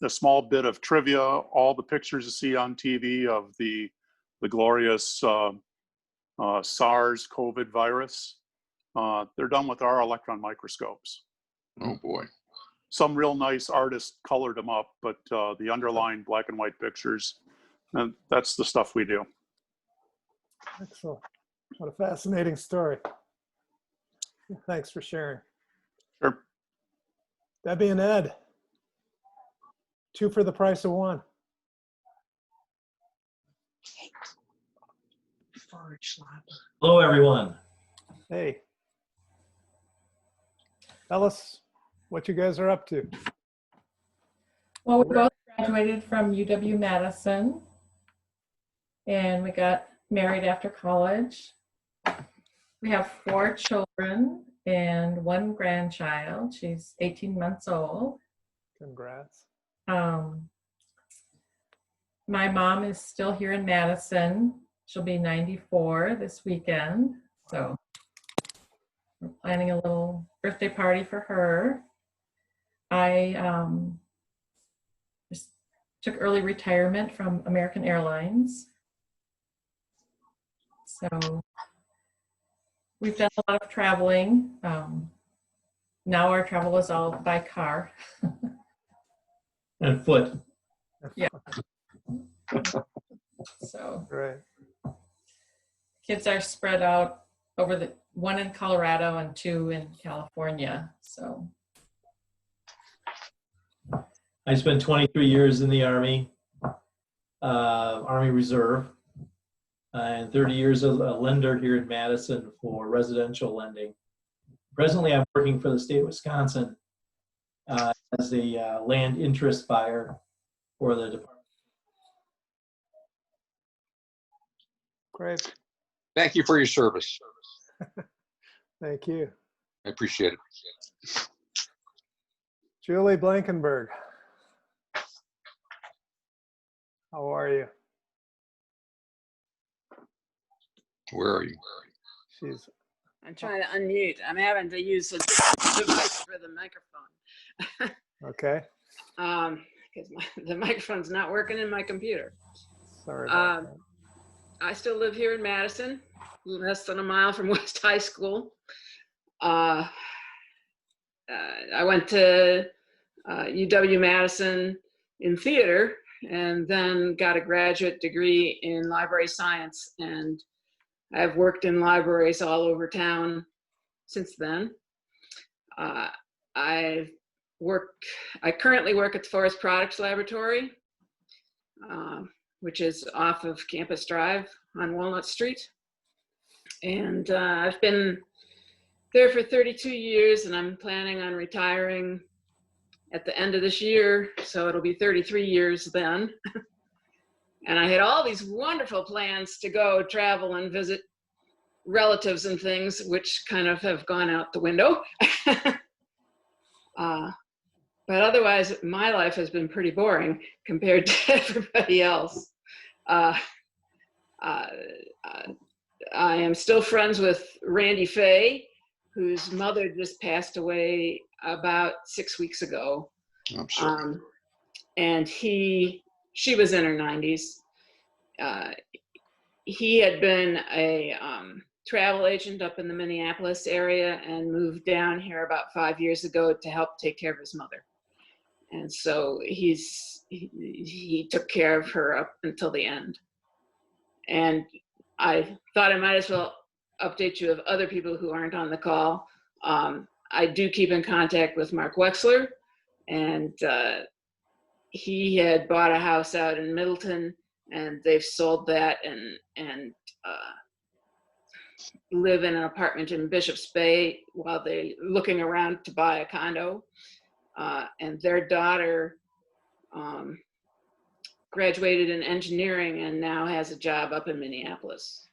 The small bit of trivia, all the pictures you see on TV of the glorious SARS COVID virus, they're done with our electron microscopes. Oh boy. Some real nice artists colored them up, but the underlying black and white pictures, and that's the stuff we do. Excellent. What a fascinating story. Thanks for sharing. Sure. Debbie and Ed, 2 for the price of 1. Hello, everyone. Hey. Tell us what you guys are up to. Well, we both graduated from UW-Madison, and we got married after college. We have 4 children and 1 grandchild. She's 18 months old. Congrats. My mom is still here in Madison. She'll be 94 this weekend. So we're planning a little birthday party for her. I just took early retirement from American Airlines. So we've done a lot of traveling. Now our travel is all by car. And foot. Yeah. So right. Kids are spread out over the 1 in Colorado and 2 in California. So I spent 23 years in the Army, Army Reserve, and 30 years as a lender here in Madison for residential lending. Presently, I'm working for the state of Wisconsin as a land interest buyer for the department. Great. Thank you for your service. Thank you. I appreciate it. Julie Blankenberg. How are you? Where are you? She's. I'm trying to unmute. I'm having to use a different device for the microphone. Okay. Because the microphone's not working in my computer. Sorry about that. I still live here in Madison, less than a mile from West High School. I went to UW-Madison in theater and then got a graduate degree in library science. And I've worked in libraries all over town since then. I currently work at the Forest Products Laboratory, which is off of Campus Drive on Walnut Street. And I've been there for 32 years, and I'm planning on retiring at the end of this year, so it'll be 33 years then. And I had all these wonderful plans to go travel and visit relatives and things, which kind of have gone out the window. But otherwise, my life has been pretty boring compared to everybody else. I am still friends with Randy Fay, whose mother just passed away about 6 weeks ago. I'm sorry. And she was in her 90s. He had been a travel agent up in the Minneapolis area and moved down here about 5 years ago to help take care of his mother. And so he took care of her up until the end. And I thought I might as well update you of other people who aren't on the call. I do keep in contact with Mark Wexler, and he had bought a house out in Middleton, and they've sold that and live in an apartment in Bishop's Bay while they're looking around to buy a condo. And their daughter graduated in engineering and now has a job up in Minneapolis.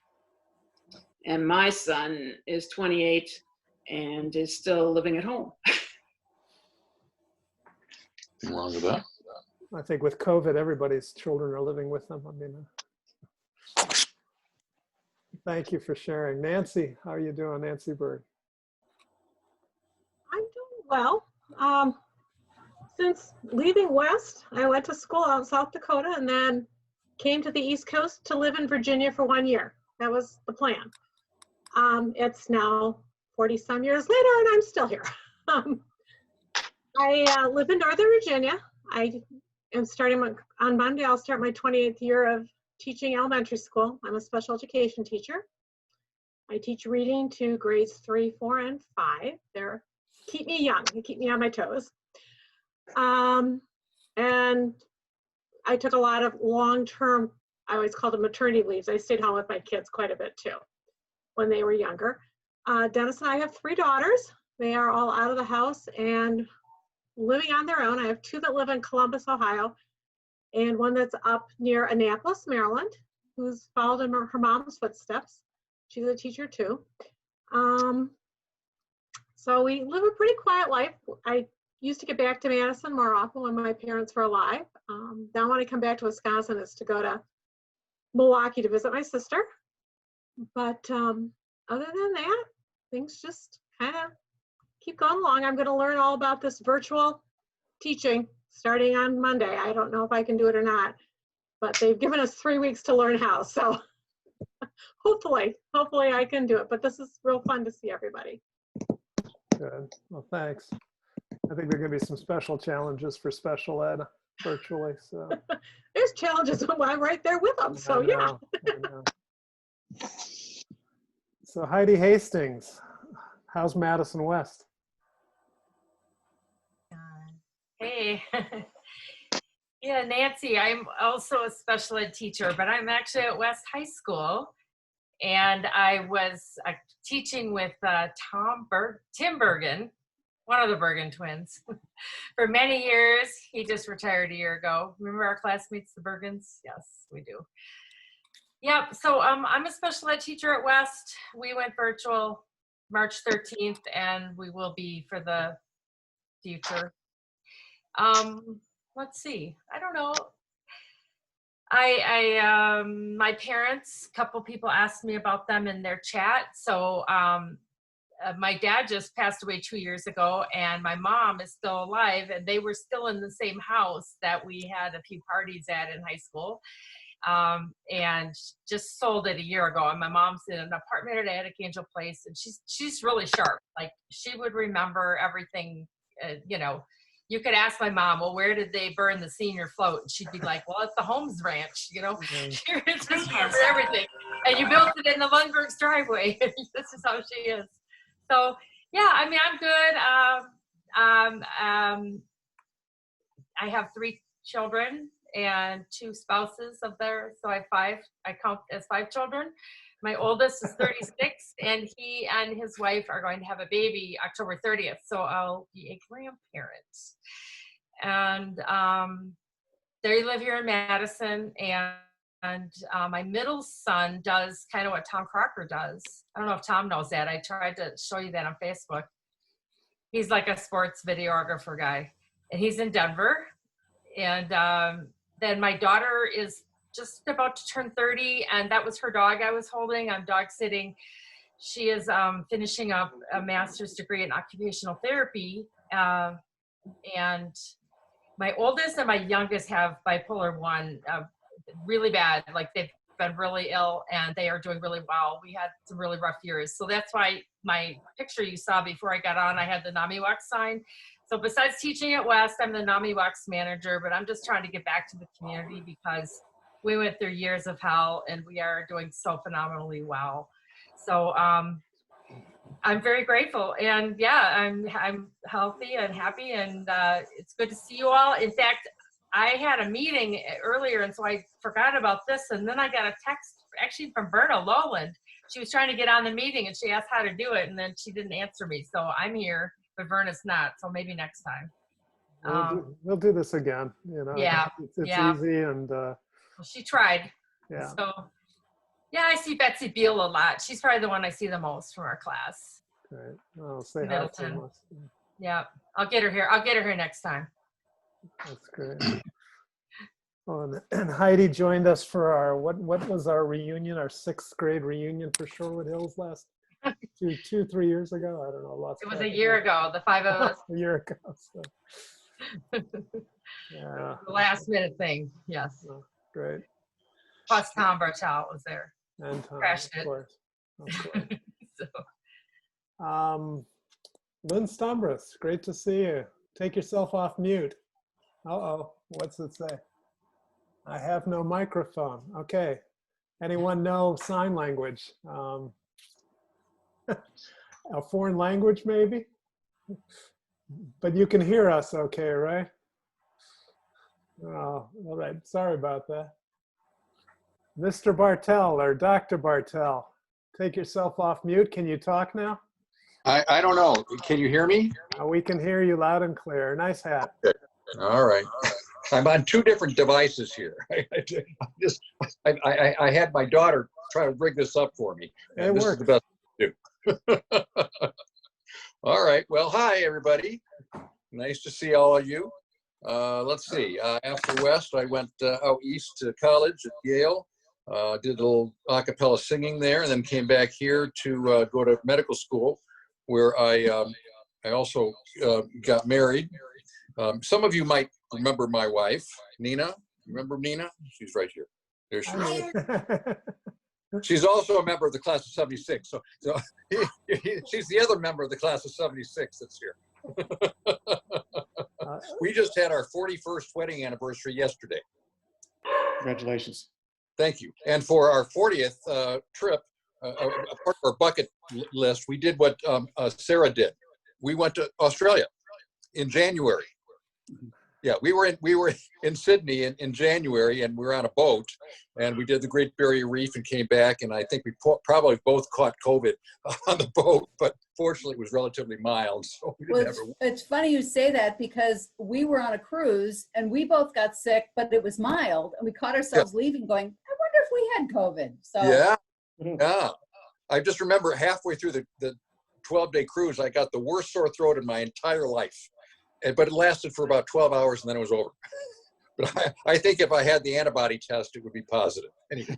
And my son is 28 and is still living at home. Nothing wrong with that. I think with COVID, everybody's children are living with them. I mean, thank you for sharing. Nancy, how are you doing, Nancy Bird? I'm doing well. Since leaving West, I went to school out in South Dakota and then came to the East Coast to live in Virginia for 1 year. That was the plan. It's now 40-some years later and I'm still here. I live in Northern Virginia. I am starting on Monday, I'll start my 28th year of teaching elementary school. I'm a special education teacher. I teach reading to grades 3, 4, and 5. They keep me young, they keep me on my toes. And I took a lot of long-term, I always called them maternity leaves. I stayed home with my kids quite a bit too when they were younger. Dennis and I have 3 daughters. They are all out of the house and living on their own. I have 2 that live in Columbus, Ohio, and one that's up near Annapolis, Maryland, who's followed in her mom's footsteps. She's a teacher too. So we live a pretty quiet life. I used to get back to Madison more often when my parents were alive. Now when I come back to Wisconsin, it's to go to Milwaukee to visit my sister. But other than that, things just kind of keep going along. I'm going to learn all about this virtual teaching starting on Monday. I don't know if I can do it or not, but they've given us 3 weeks to learn how. So hopefully I can do it. But this is real fun to see everybody. Good. Well, thanks. I think there are going to be some special challenges for special ed virtually. So there's challenges. I'm right there with them. So I know. So Heidi Hastings, how's Madison West? Hey. Yeah, Nancy, I'm also a special ed teacher, but I'm actually at West High School. And I was teaching with Tim Bergen, one of the Bergen twins, for many years. He just retired a year ago. Remember our classmates, the Bergens? Yes, we do. Yep. So I'm a special ed teacher at West. We went virtual March 13th, and we will be for the future. Let's see. I don't know. My parents, a couple people asked me about them in their chat. So my dad just passed away 2 years ago, and my mom is still alive, and they were still in the same house that we had a few parties at in high school. And just sold it a year ago. And my mom's in an apartment at Attic Angel Place, and she's really sharp. Like, she would remember everything. You know, you could ask my mom, well, where did they burn the senior float? And she'd be like, well, at the Holmes Ranch. You know, she just remembers everything. And you built it in the Lundberg's driveway. This is how she is. So yeah, I mean, I'm good. I have 3 children and 2 spouses of theirs. So I have 5, I count as 5 children. My oldest is 36, and he and his wife are going to have a baby October 30th. So I'll be a grandparent. And they live here in Madison, and my middle son does kind of what Tom Crocker does. I don't know if Tom knows that. I tried to show you that on Facebook. He's like a sports videographer guy, and he's in Denver. And then my daughter is just about to turn 30, and that was her dog I was holding. I'm dog sitting. She is finishing up a master's degree in occupational therapy. And my oldest and my youngest have bipolar 1, really bad. Like, they've been really ill, and they are doing really well. We had some really rough years. So that's why my picture you saw before I got on, I had the NAMI-WAC sign. So besides teaching at West, I'm the NAMI-WAC manager, but I'm just trying to get back to the community because we went through years of hell, and we are doing so phenomenally well. So I'm very grateful, and yeah, I'm healthy and happy, and it's good to see you all. In fact, I had a meeting earlier, and so I forgot about this, and then I got a text actually from Berna Lowland. She was trying to get on the meeting, and she asked how to do it, and then she didn't answer me. So I'm here, but Verna's not, so maybe next time. We'll do this again. You know, Yeah, it's yeah. easy, and Well, she tried. yeah. So yeah, I see Betsy Beal a lot. She's probably the one I see the most from our class. Great. I'll say hi to Middleton. her. Yeah, I'll get her here. I'll get her here next time. That's great. Oh, and Heidi joined us for our, what was our reunion, our 6th grade reunion for Sherwood Hills last 3 years ago? I don't know. Lots. It was a year ago, the 5 of us. A year ago. So. Yeah. The last minute thing, yes. Oh, great. Plus Tom Bartel was there. And Tom, Crashed of it. course. Of course. So. Lynn Stumbris, great to see you. Take yourself off mute. Uh-oh, what's it say? I have no microphone. Okay. Anyone know sign language? A foreign language, maybe? But you can hear us okay, right? Oh, all right. Sorry about that. Mr. Bartel or Dr. Bartel, take yourself off mute. Can you talk now? I don't know. Can you hear me? We can hear you loud and clear. Nice hat. Good. All right. I'm on 2 different devices here. I had my daughter try to rig this up for me. And this is the best to do. All right. Well, hi, everybody. Nice to see all of you. Let's see. After West, I went out east to college at Yale. Did a little a cappella singing there, and then came back here to go to medical school, where I also got married. Some of you might remember my wife, Nina. Remember Nina? She's right here. There she is. She's also a member of the class of 76. So she's the other member of the class of 76 that's here. We just had our 41st wedding anniversary yesterday. Congratulations. Thank you. And for our 40th trip, part of our bucket list, we did what Sarah did. We went to Australia in January. Yeah, we were in Sydney in January, and we were on a boat, and we did the Great Barrier Reef and came back, and I think we probably both caught COVID on the boat, but fortunately it was relatively mild, so we didn't It's funny you say that, because we were on a cruise and we both got sick, but it was mild, and we caught ourselves leaving going, I wonder if we had COVID. So Yeah, yeah. I just remember halfway through the 12-day cruise, I got the worst sore throat in my entire life. But it lasted for about 12 hours and then it was over. But I think if I had the antibody test, it would be positive. Anyway.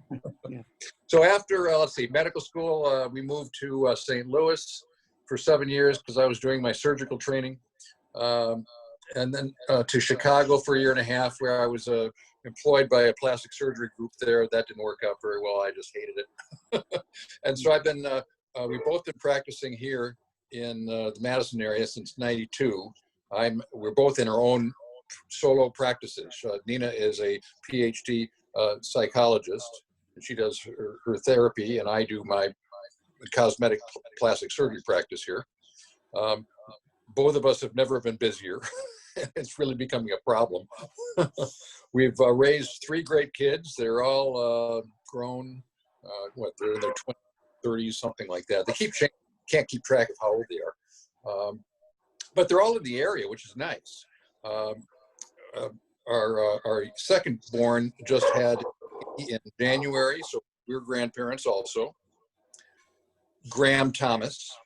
So after, let's see, medical school, we moved to St. Louis for 7 years because I was doing my surgical training. And then to Chicago for 1.5 years, where I was employed by a plastic surgery group there. That didn't work out very well. I just hated it. And so I've been, we've both been practicing here in the Madison area since '92. We're both in our own solo practices. Nina is a PhD psychologist, and she does her therapy, and I do my cosmetic plastic surgery practice here. Both of us have never been busier. It's really becoming a problem. We've raised 3 great kids. They're all grown. They're in their 20s, 30s, something like that. They keep changing. Can't keep track of how old they are. But they're all in the area, which is nice. Our second born just had in January, so we're grandparents also. Graham Thomas.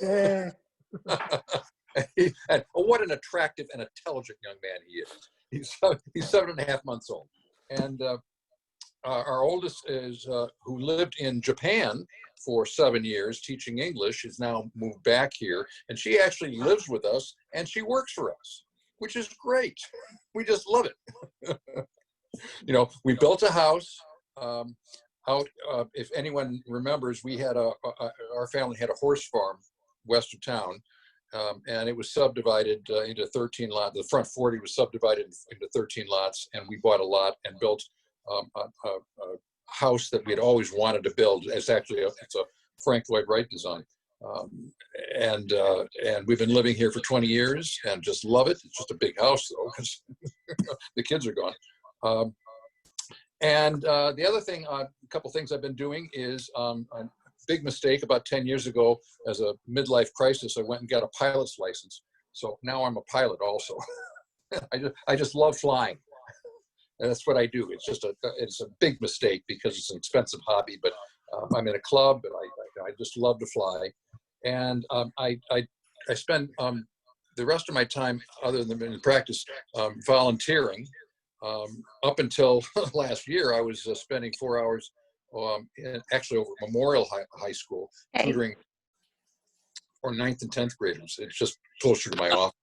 Yeah. And what an attractive and intelligent young man he is. He's 7.5 months old. And our oldest is who lived in Japan for 7 years teaching English, has now moved back here, and she actually lives with us and she works for us, which is great. We just love it. You know, we built a house out. If anyone remembers, we had our family had a horse farm west of town. And it was subdivided into 13 lots. The front 40 was subdivided into 13 lots, and we bought a lot and built a house that we had always wanted to build. It's actually it's a Frank Lloyd Wright design, and we've been living here for 20 years and just love it. It's just a big house though, because the kids are gone. And the other thing, a couple things I've been doing is. Big mistake about 10 years ago as a midlife crisis. I went and got a pilot's license. So now I'm a pilot also. I just love flying. And that's what I do. It's a big mistake because it's an expensive hobby, but I'm in a club and I just love to fly. And I spend the rest of my time, other than in practice, volunteering. Up until last year, I was spending 4 hours actually over Memorial High School, tutoring for 9th and 10th graders. It's just closer to my office.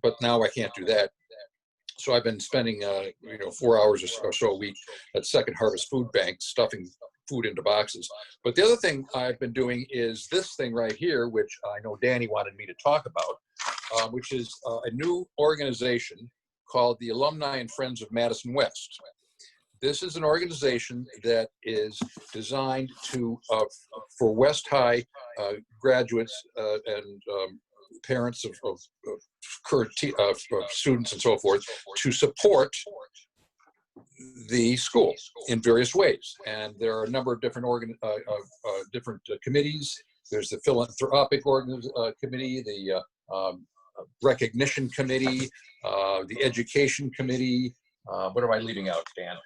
But now I can't do that. So I've been spending 4 hours or so a week at Second Harvest Food Bank, stuffing food into boxes. But the other thing I've been doing is this thing right here, which I know Danny wanted me to talk about, which is a new organization called the Alumni and Friends of Madison West. This is an organization that is designed to for West High graduates and parents of current students and so forth to support the school in various ways. And there are a number of different committees. There's the philanthropic committee, the recognition committee, the education committee. What am I leaving out, Dan?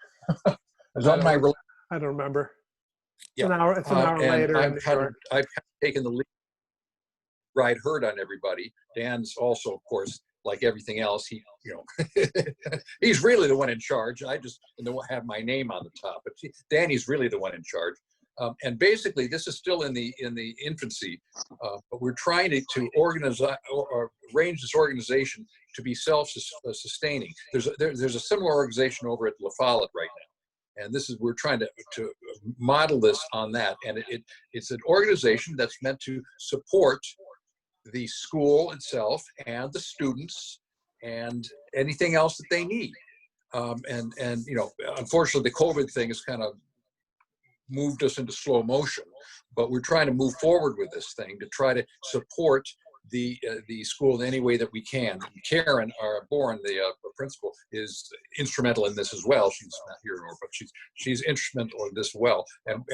I don't remember. It's an hour later in New York. I've taken the lead, ride herd on everybody. Dan's also, of course, like everything else, he's really the one in charge. I just have my name on the top, but Danny's really the one in charge. And basically, this is still in the infancy, but we're trying to organize or arrange this organization to be self-sustaining. There's a similar organization over at La Follette right now, and we're trying to model this on that. And it's an organization that's meant to support the school itself and the students and anything else that they need. And unfortunately, the COVID thing has kind of moved us into slow motion, but we're trying to move forward with this thing to try to support the school in any way that we can. Karen, our the principal, is instrumental in this as well. She's not here anymore, but she's instrumental in this as well. And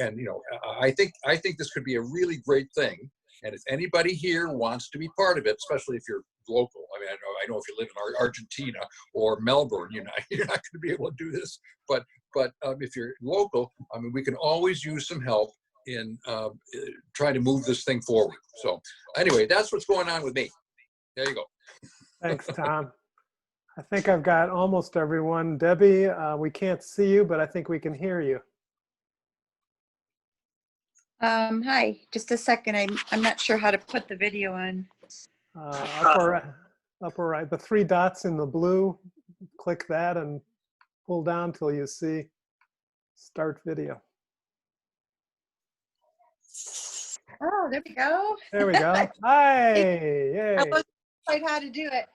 I think this could be a really great thing. And if anybody here wants to be part of it, especially if you're local, I know if you live in Argentina or Melbourne, you're not going to be able to do this. But but if you're local, I mean, we can always use some help in trying to move this thing forward. So anyway, that's what's going on with me. There you go. Thanks, Tom. I think I've got almost everyone. Debbie, we can't see you, but I think we can hear you. Hi, just a second. I'm not sure how to put the video on. Upper right, the three dots in the blue, click that and pull down till you see start video. Oh, there we go. There we go. Hi, yay. I wasn't quite how to do it.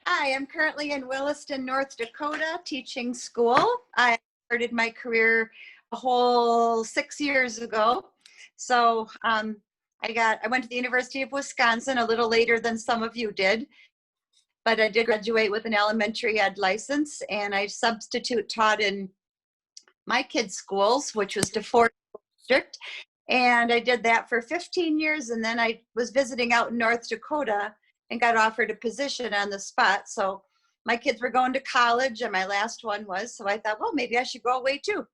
Hi, I'm currently in Williston, North Dakota, teaching school. I started my career a whole 6 years ago. So I went to the University of Wisconsin a little later than some of you did, but I did graduate with an elementary ed license, and I substitute taught in my kids' schools, which was DeForest District. And I did that for 15 years. And then I was visiting out in North Dakota and got offered a position on the spot. So my kids were going to college and my last one was, so I thought, well, maybe I should go away too.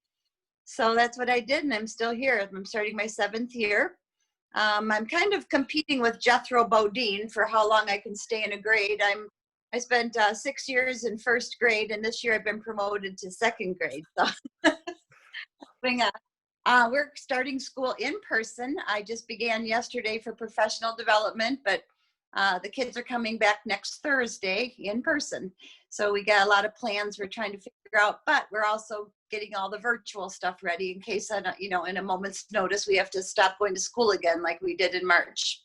So that's what I did. And I'm still here. I'm starting my 7th year. I'm kind of competing with Jethro Bodine for how long I can stay in a grade. I spent 6 years in 1st grade, and this year I've been promoted to 2nd grade. So we're starting school in person. I just began yesterday for professional development, but the kids are coming back next Thursday in person. So we got a lot of plans we're trying to figure out, but we're also getting all the virtual stuff ready in case, in a moment's notice, we have to stop going to school again like we did in March.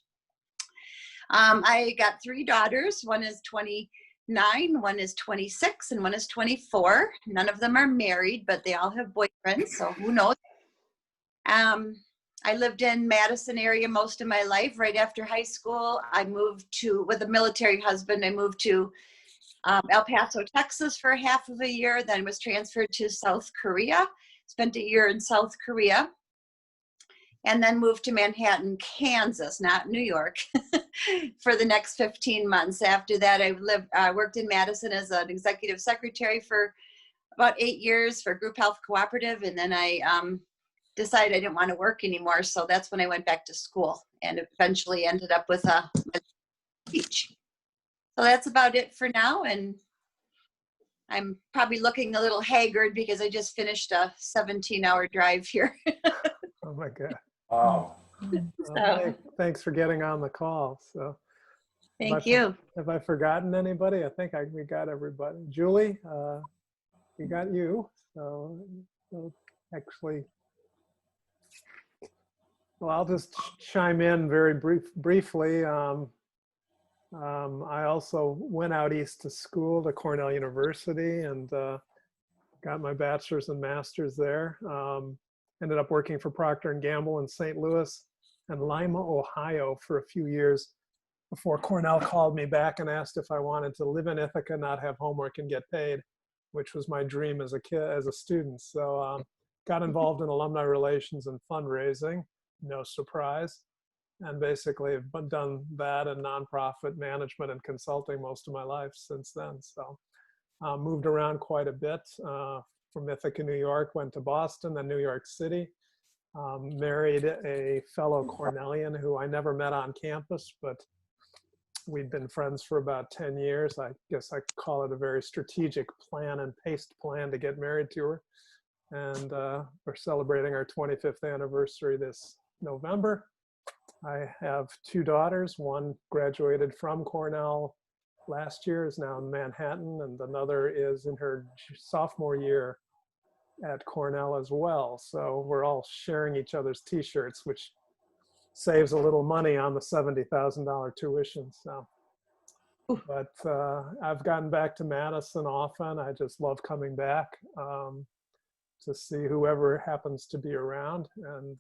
I got 3 daughters. One is 29, one is 26, and one is 24. None of them are married, but they all have boyfriends, so who knows? I lived in Madison area most of my life. Right after high school, I moved with a military husband, I moved to El Paso, Texas for half of a year, then was transferred to South Korea, spent a year in South Korea, and then moved to Manhattan, Kansas, not New York, for the next 15 months. After that, I worked in Madison as an executive secretary for about 8 years for Group Health Cooperative, and then I decided I didn't want to work anymore, so that's when I went back to school and eventually ended up with a teach. So that's about it for now, and I'm probably looking a little haggard because I just finished a 17-hour drive here. Oh my God. Wow. Thanks for getting on the call. So Thank you. Have I forgotten anybody? I think we got everybody. Julie, we got you. So actually, well, I'll just chime in very briefly. I also went out east to school to Cornell University and got my bachelor's and master's there. Ended up working for Procter & Gamble in St. Louis and Lima, Ohio for a few years before Cornell called me back and asked if I wanted to live in Ithaca, not have homework and get paid, which was my dream as a kid, as a student. So got involved in alumni relations and fundraising, no surprise. And basically have done that and nonprofit management and consulting most of my life since then. So moved around quite a bit from Ithaca, New York, went to Boston, then New York City. Married a fellow Cornellian who I never met on campus, but we'd been friends for about 10 years. I guess I could call it a very strategic plan and paced plan to get married to her. And we're celebrating our 25th anniversary this November. I have 2 daughters. One graduated from Cornell last year, is now in Manhattan, and another is in her sophomore year at Cornell as well. So we're all sharing each other's t-shirts, which saves a little money on the $70,000 tuition. So, but I've gotten back to Madison often. I just love coming back to see whoever happens to be around. And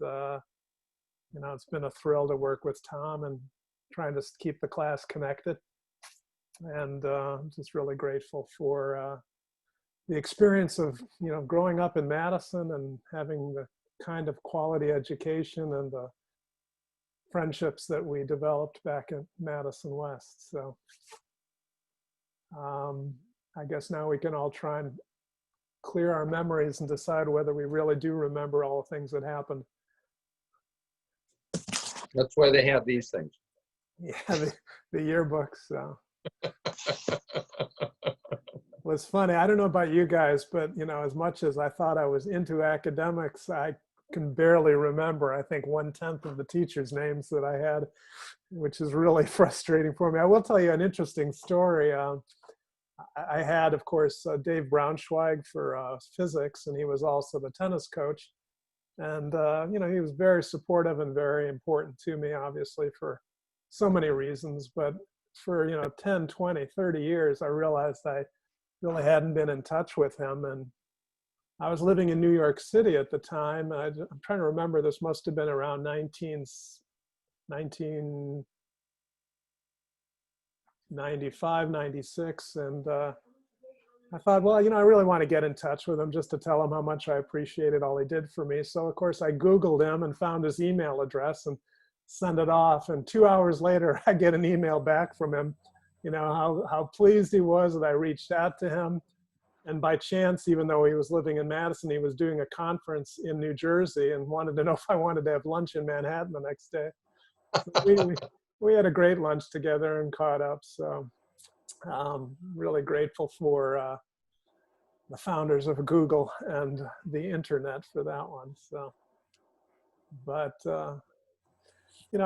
it's been a thrill to work with Tom and trying to keep the class connected. And I'm just really grateful for the experience of, growing up in Madison and having the kind of quality education and the friendships that we developed back at Madison West. So I guess now we can all try and clear our memories and decide whether we really do remember all the things that happened. That's why they have these things. Yeah, the yearbooks. So. Well, it's funny. I don't know about you guys, but as much as I thought I was into academics, I can barely remember, I think, 1/10 of the teachers' names that I had, which is really frustrating for me. I will tell you an interesting story. I had, of course, Dave Braunschweig for physics, and he was also the tennis coach. And, he was very supportive and very important to me, obviously, for so many reasons. But for, 10, 20, 30 years, I realized I really hadn't been in touch with him. And I was living in New York City at the time. I'm trying to remember, this must have been around 1995, 96. And I thought, well, I really want to get in touch with him just to tell him how much I appreciated all he did for me. So, of course, I Googled him and found his email address and sent it off. And 2 hours later, I get an email back from him, how pleased he was that I reached out to him. And by chance, even though he was living in Madison, he was doing a conference in New Jersey and wanted to know if I wanted to have lunch in Manhattan the next day. So we had a great lunch together and caught up. So really grateful for the founders of Google and the internet for that one. So, but I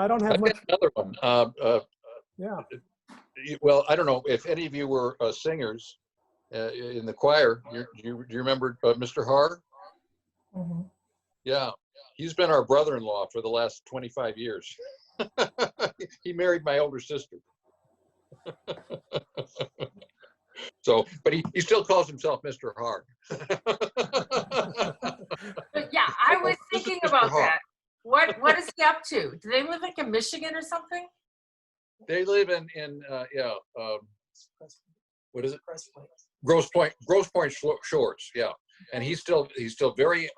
don't have much. Another one. Yeah. Well, I don't know if any of you were singers in the choir. Do you remember Mr. Haar? Mm-hmm. Yeah, he's been our brother-in-law for the last 25 years. He married my older sister. So, but he still calls himself Mr. Haar. But yeah, I was thinking about that. What is he up to? Do they live like in Michigan or something? They live in what is it? Grosse Pointe Shores. Yeah, and he's still very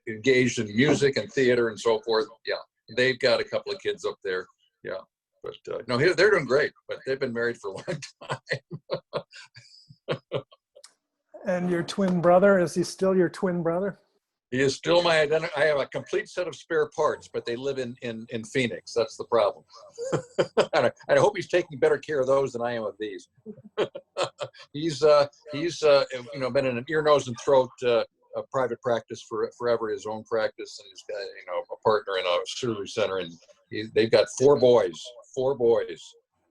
engaged in music and theater and so forth. Yeah, they've got a couple of kids up there. Yeah, but no, they're doing great. But they've been married for a long time. And your twin brother, is he still your twin brother? He is still my identity. I have a complete set of spare parts, but they live in Phoenix. That's the problem. And I hope he's taking better care of those than I am of these. He's been in an ear, nose, and throat private practice forever, his own practice, and he's got a partner in a surgery center, and they've got four boys.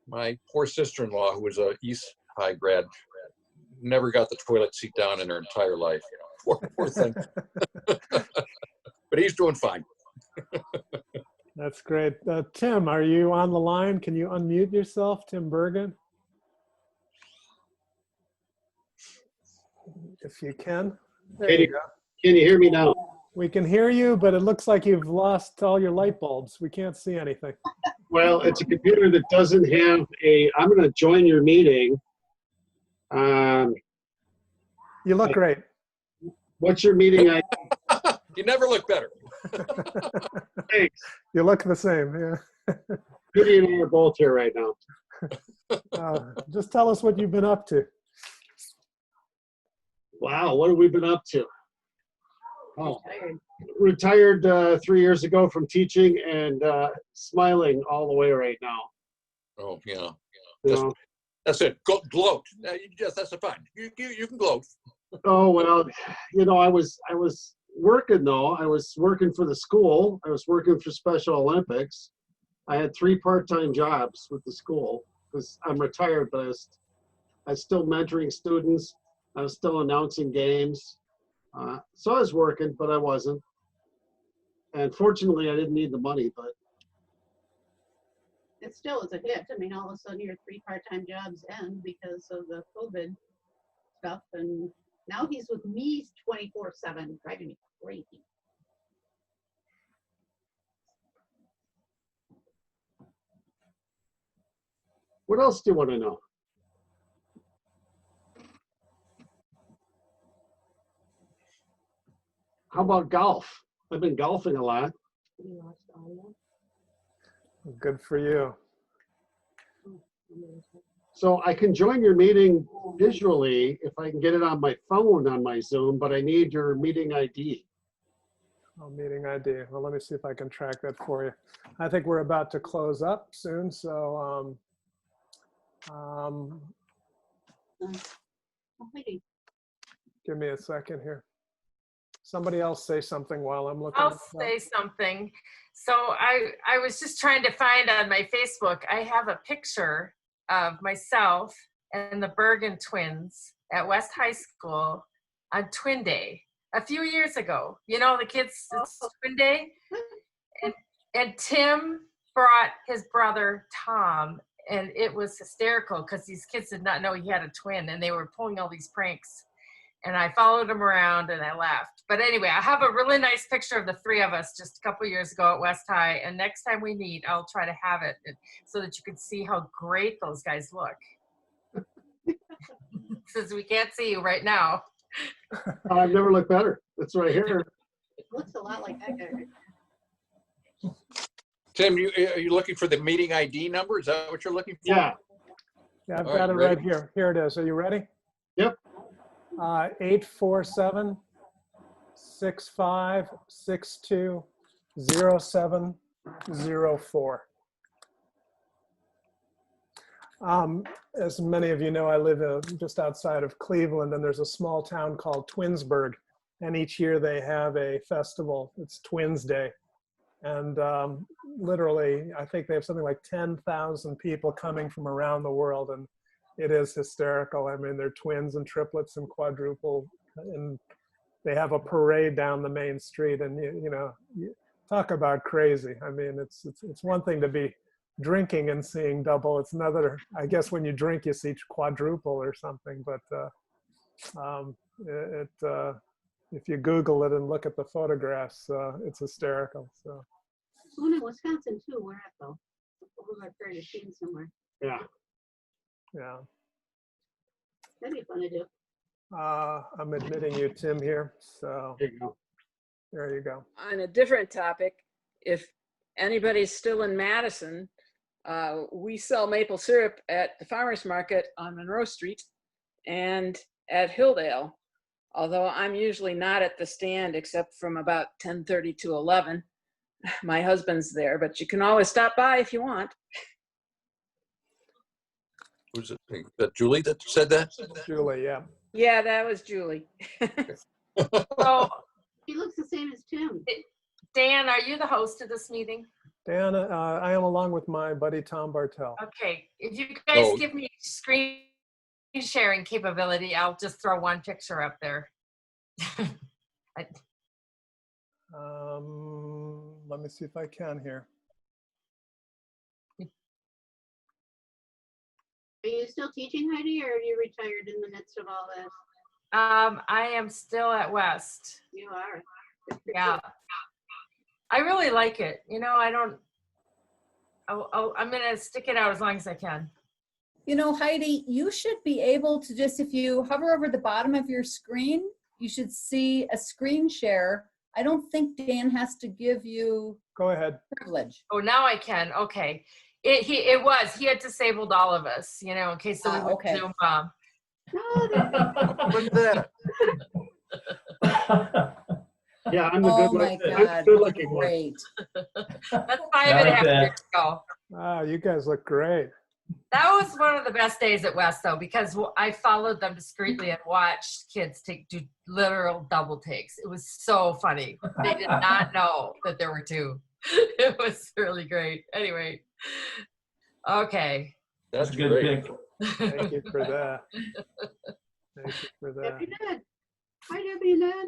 My poor sister-in-law, who was a East High grad, never got the toilet seat down in her entire life. Poor thing. But he's doing fine. That's great. Tim, are you on the line? Can you unmute yourself, Tim Bergen? If you can. There you go. Can you hear me now? We can hear you, but it looks like you've lost all your light bulbs. We can't see anything. Well, it's a computer that doesn't have I'm going to join your meeting. You look great. What's your meeting ID? You never look better. Thanks. You look the same, yeah. Judy and I are both here right now. Just tell us what you've been up to. Wow, what have we been up to? Oh, retired 3 years ago from teaching and smiling all the way right now. Oh, yeah. You That's it. Gloat. That's fine. You can gloat. Oh, well, I was working though. I was working for the school. I was working for Special Olympics. I had 3 part-time jobs with the school because I'm retired, but I was still mentoring students. I was still announcing games. So I was working, but I wasn't. And fortunately, I didn't need the money, but. It still is a hit. I mean, all of a sudden your 3 part-time jobs end because of the COVID stuff. And now he's with me 24/7, driving me crazy. What else do you want to know? How about golf? I've been golfing a lot. Good for you. So I can join your meeting visually if I can get it on my phone on my Zoom, but I need your meeting ID. Oh, meeting ID. Well, let me see if I can track that for you. I think we're about to close up soon, so give me a second here. Somebody else say something while I'm looking. I'll say something. So I was just trying to find on my Facebook, I have a picture of myself and the Bergen twins at West High School on Twin Day a few years ago. You know, the kids, it's Twin Day. And Tim brought his brother Tom, and it was hysterical because these kids did not know he had a twin, and they were pulling all these pranks. And I followed him around and I laughed. But anyway, I have a really nice picture of the three of us just a couple years ago at West High. And next time we meet, I'll try to have it so that you can see how great those guys look. Since we can't see you right now. I've never looked better. That's right here. It looks a lot like that guy. Tim, are you looking for the meeting ID number? Is that what you're looking for? Yeah. Yeah, I've All got it right, right ready? here. Here it is. Are you ready? Yep. 847-6207-04. As many of you know, I live just outside of Cleveland, and there's a small town called Twinsburg, and each year they have a festival. It's Twins Day, and literally, I think they have something like 10,000 people coming from around the world, and it is hysterical. I mean, they're twins and triplets and quadruple, and they have a parade down the main street, and you know, talk about crazy. I mean, it's one thing to be drinking and seeing double. It's another, I guess, when you drink, you see quadruple or something. But if you Google it and look at the photographs, it's hysterical. So. One in Wisconsin too. Where at though? I've heard of seen somewhere. Yeah. Yeah. That'd be fun to do. I'm admitting you, Tim, here. So there you go. There you go. On a different topic, if anybody's still in Madison, we sell maple syrup at the farmers market on Monroe Street and at Hilldale. Although I'm usually not at the stand except from about 10:30 to 11. My husband's there, but you can always stop by if you want. Who's it? That Julie that said that? Julie, yeah. Yeah, that was Julie. So he looks the same as Tim. Dan, are you the host of this meeting? Dan, I am, along with my buddy Tom Bartel. Okay, if you guys give me screen sharing capability, I'll just throw one picture up there. Let me see if I can here. Are you still teaching, Heidi, or are you retired in the midst of all this? I am still at West. You are. Yeah. I really like it. You know, I'm going to stick it out as long as I can. You know, Heidi, you should be able to just, if you hover over the bottom of your screen, you should see a screen share. I don't think Dan has to give you Go ahead. privilege. Oh, now I can. Okay. He had disabled all of us, you know, in case we would okay. Zoom. What's that? Yeah, I'm the Oh good my looking. God, Good looking one. great. That's 5.5 years ago. Ah, you guys look great. That was one of the best days at West, though, because I followed them discreetly and watched kids do literal double takes. It was so funny. They did not know that there were two. It was really great. Anyway, okay. That's a good great. pick. Thank you for that. Thank you for that. Debbie Ned. Hi, Debbie Ned.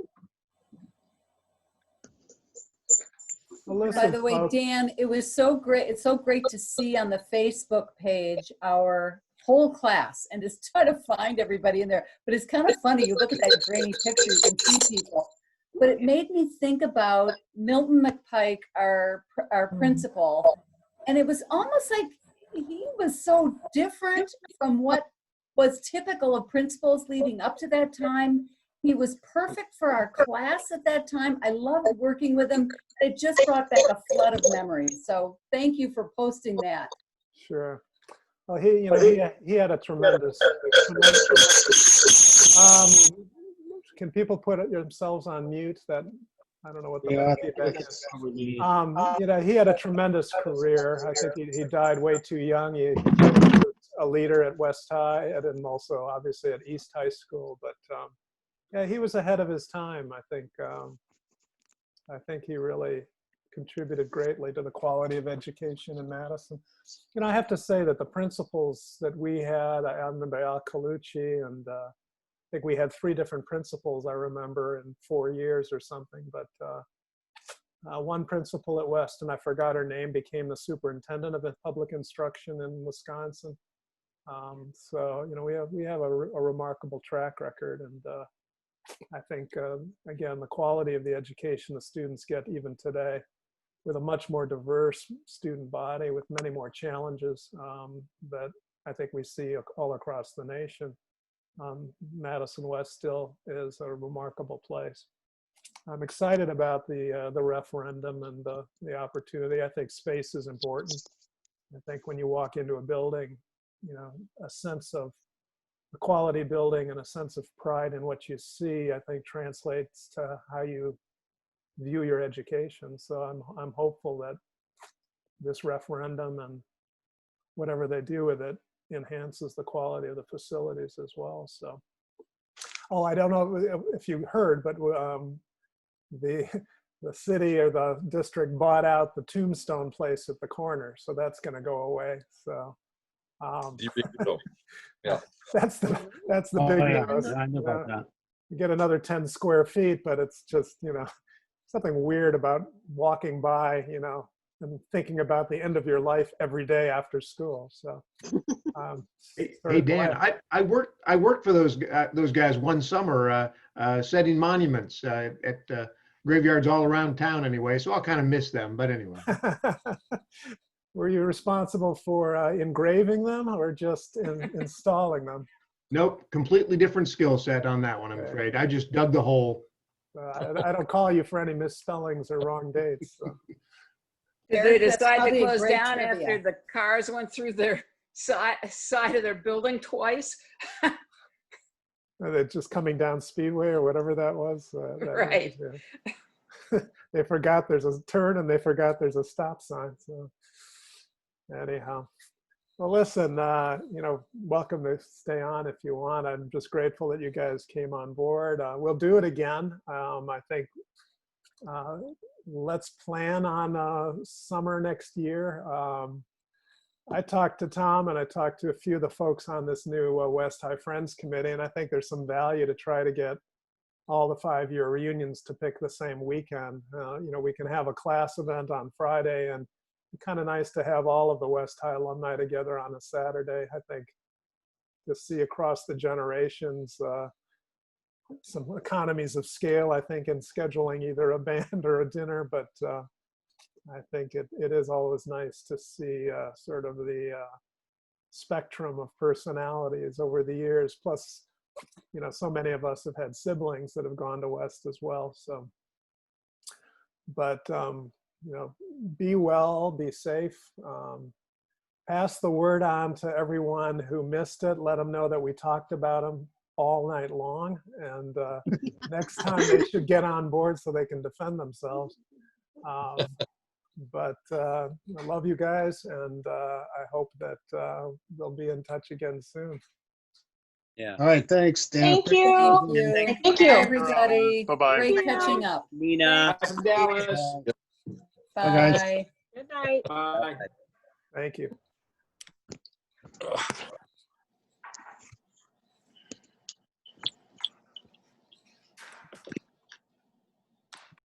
Well, By listen, the way, folks, Dan, it was so great. It's so great to see on the Facebook page our whole class and just try to find everybody in there. But it's kind of funny. You look at that grainy picture, you can see people. But it made me think about Milton McPike, our principal, and it was almost like he was so different from what was typical of principals leading up to that time. He was perfect for our class at that time. I loved working with him. It just brought back a flood of memories. So thank you for posting that. Sure. Well, he had a tremendous. Can people put themselves on mute? That I don't know what the feedback is. He had a tremendous career. I think he died way too young. He was a leader at West High and also obviously at East High School. But yeah, he was ahead of his time. I think he really contributed greatly to the quality of education in Madison. I have to say that the principals that we had, I remember Al Colucci, and I think we had 3 different principals, I remember, in 4 years or something. But one principal at West, and I forgot her name, became the superintendent of public instruction in Wisconsin. So, we have a remarkable track record. And I think, again, the quality of the education the students get even today, with a much more diverse student body, with many more challenges that I think we see all across the nation. Madison West still is a remarkable place. I'm excited about the referendum and the opportunity. I think space is important. I think when you walk into a building, a sense of the quality building and a sense of pride in what you see, I think translates to how you view your education. So I'm hopeful that this referendum and whatever they do with it enhances the quality of the facilities as well. So, I don't know if you heard, but the city or the district bought out the Tombstone place at the corner, so that's going to go away. So yeah, that's the big news. I know about that. You get another 10 square feet, but it's just something weird about walking by, and thinking about the end of your life every day after school. So, hey Dan, I worked for those guys one summer, setting monuments at graveyards all around town. Anyway, so I'll kind of miss them. But anyway, were you responsible for engraving them or just installing them? Nope, completely different skill set on that one. I'm afraid I just dug the hole. I don't call you for any misspellings or wrong dates. So. Did they decide to close down after the cars went through their side of their building twice? They're just coming down Speedway or whatever that was. Right. They forgot there's a turn and they forgot there's a stop sign. So anyhow, well, listen, welcome to stay on if you want. I'm just grateful that you guys came on board. We'll do it again. I think let's plan on summer next year. I talked to Tom and I talked to a few of the folks on this new West High Friends Committee, and I think there's some value to try to get all the 5-year reunions to pick the same weekend. We can have a class event on Friday, and it's kind of nice to have all of the West High alumni together on a Saturday. I think to see across the generations some economies of scale, I think, in scheduling either a band or a dinner, but I think it is always nice to see sort of the spectrum of personalities over the years. Plus, so many of us have had siblings that have gone to West as well. So, but, be well, be safe. Pass the word on to everyone who missed it. Let them know that we talked about them all night long. And next time they should get on board so they can defend themselves. But I love you guys, and I hope that we'll be in touch again soon. Yeah. All right. Thanks, Dan. Thank you. Thank you. Everybody. Bye-bye. Great catching up. Nina. Dallas. Bye. guys. Good night. Bye. Thank you.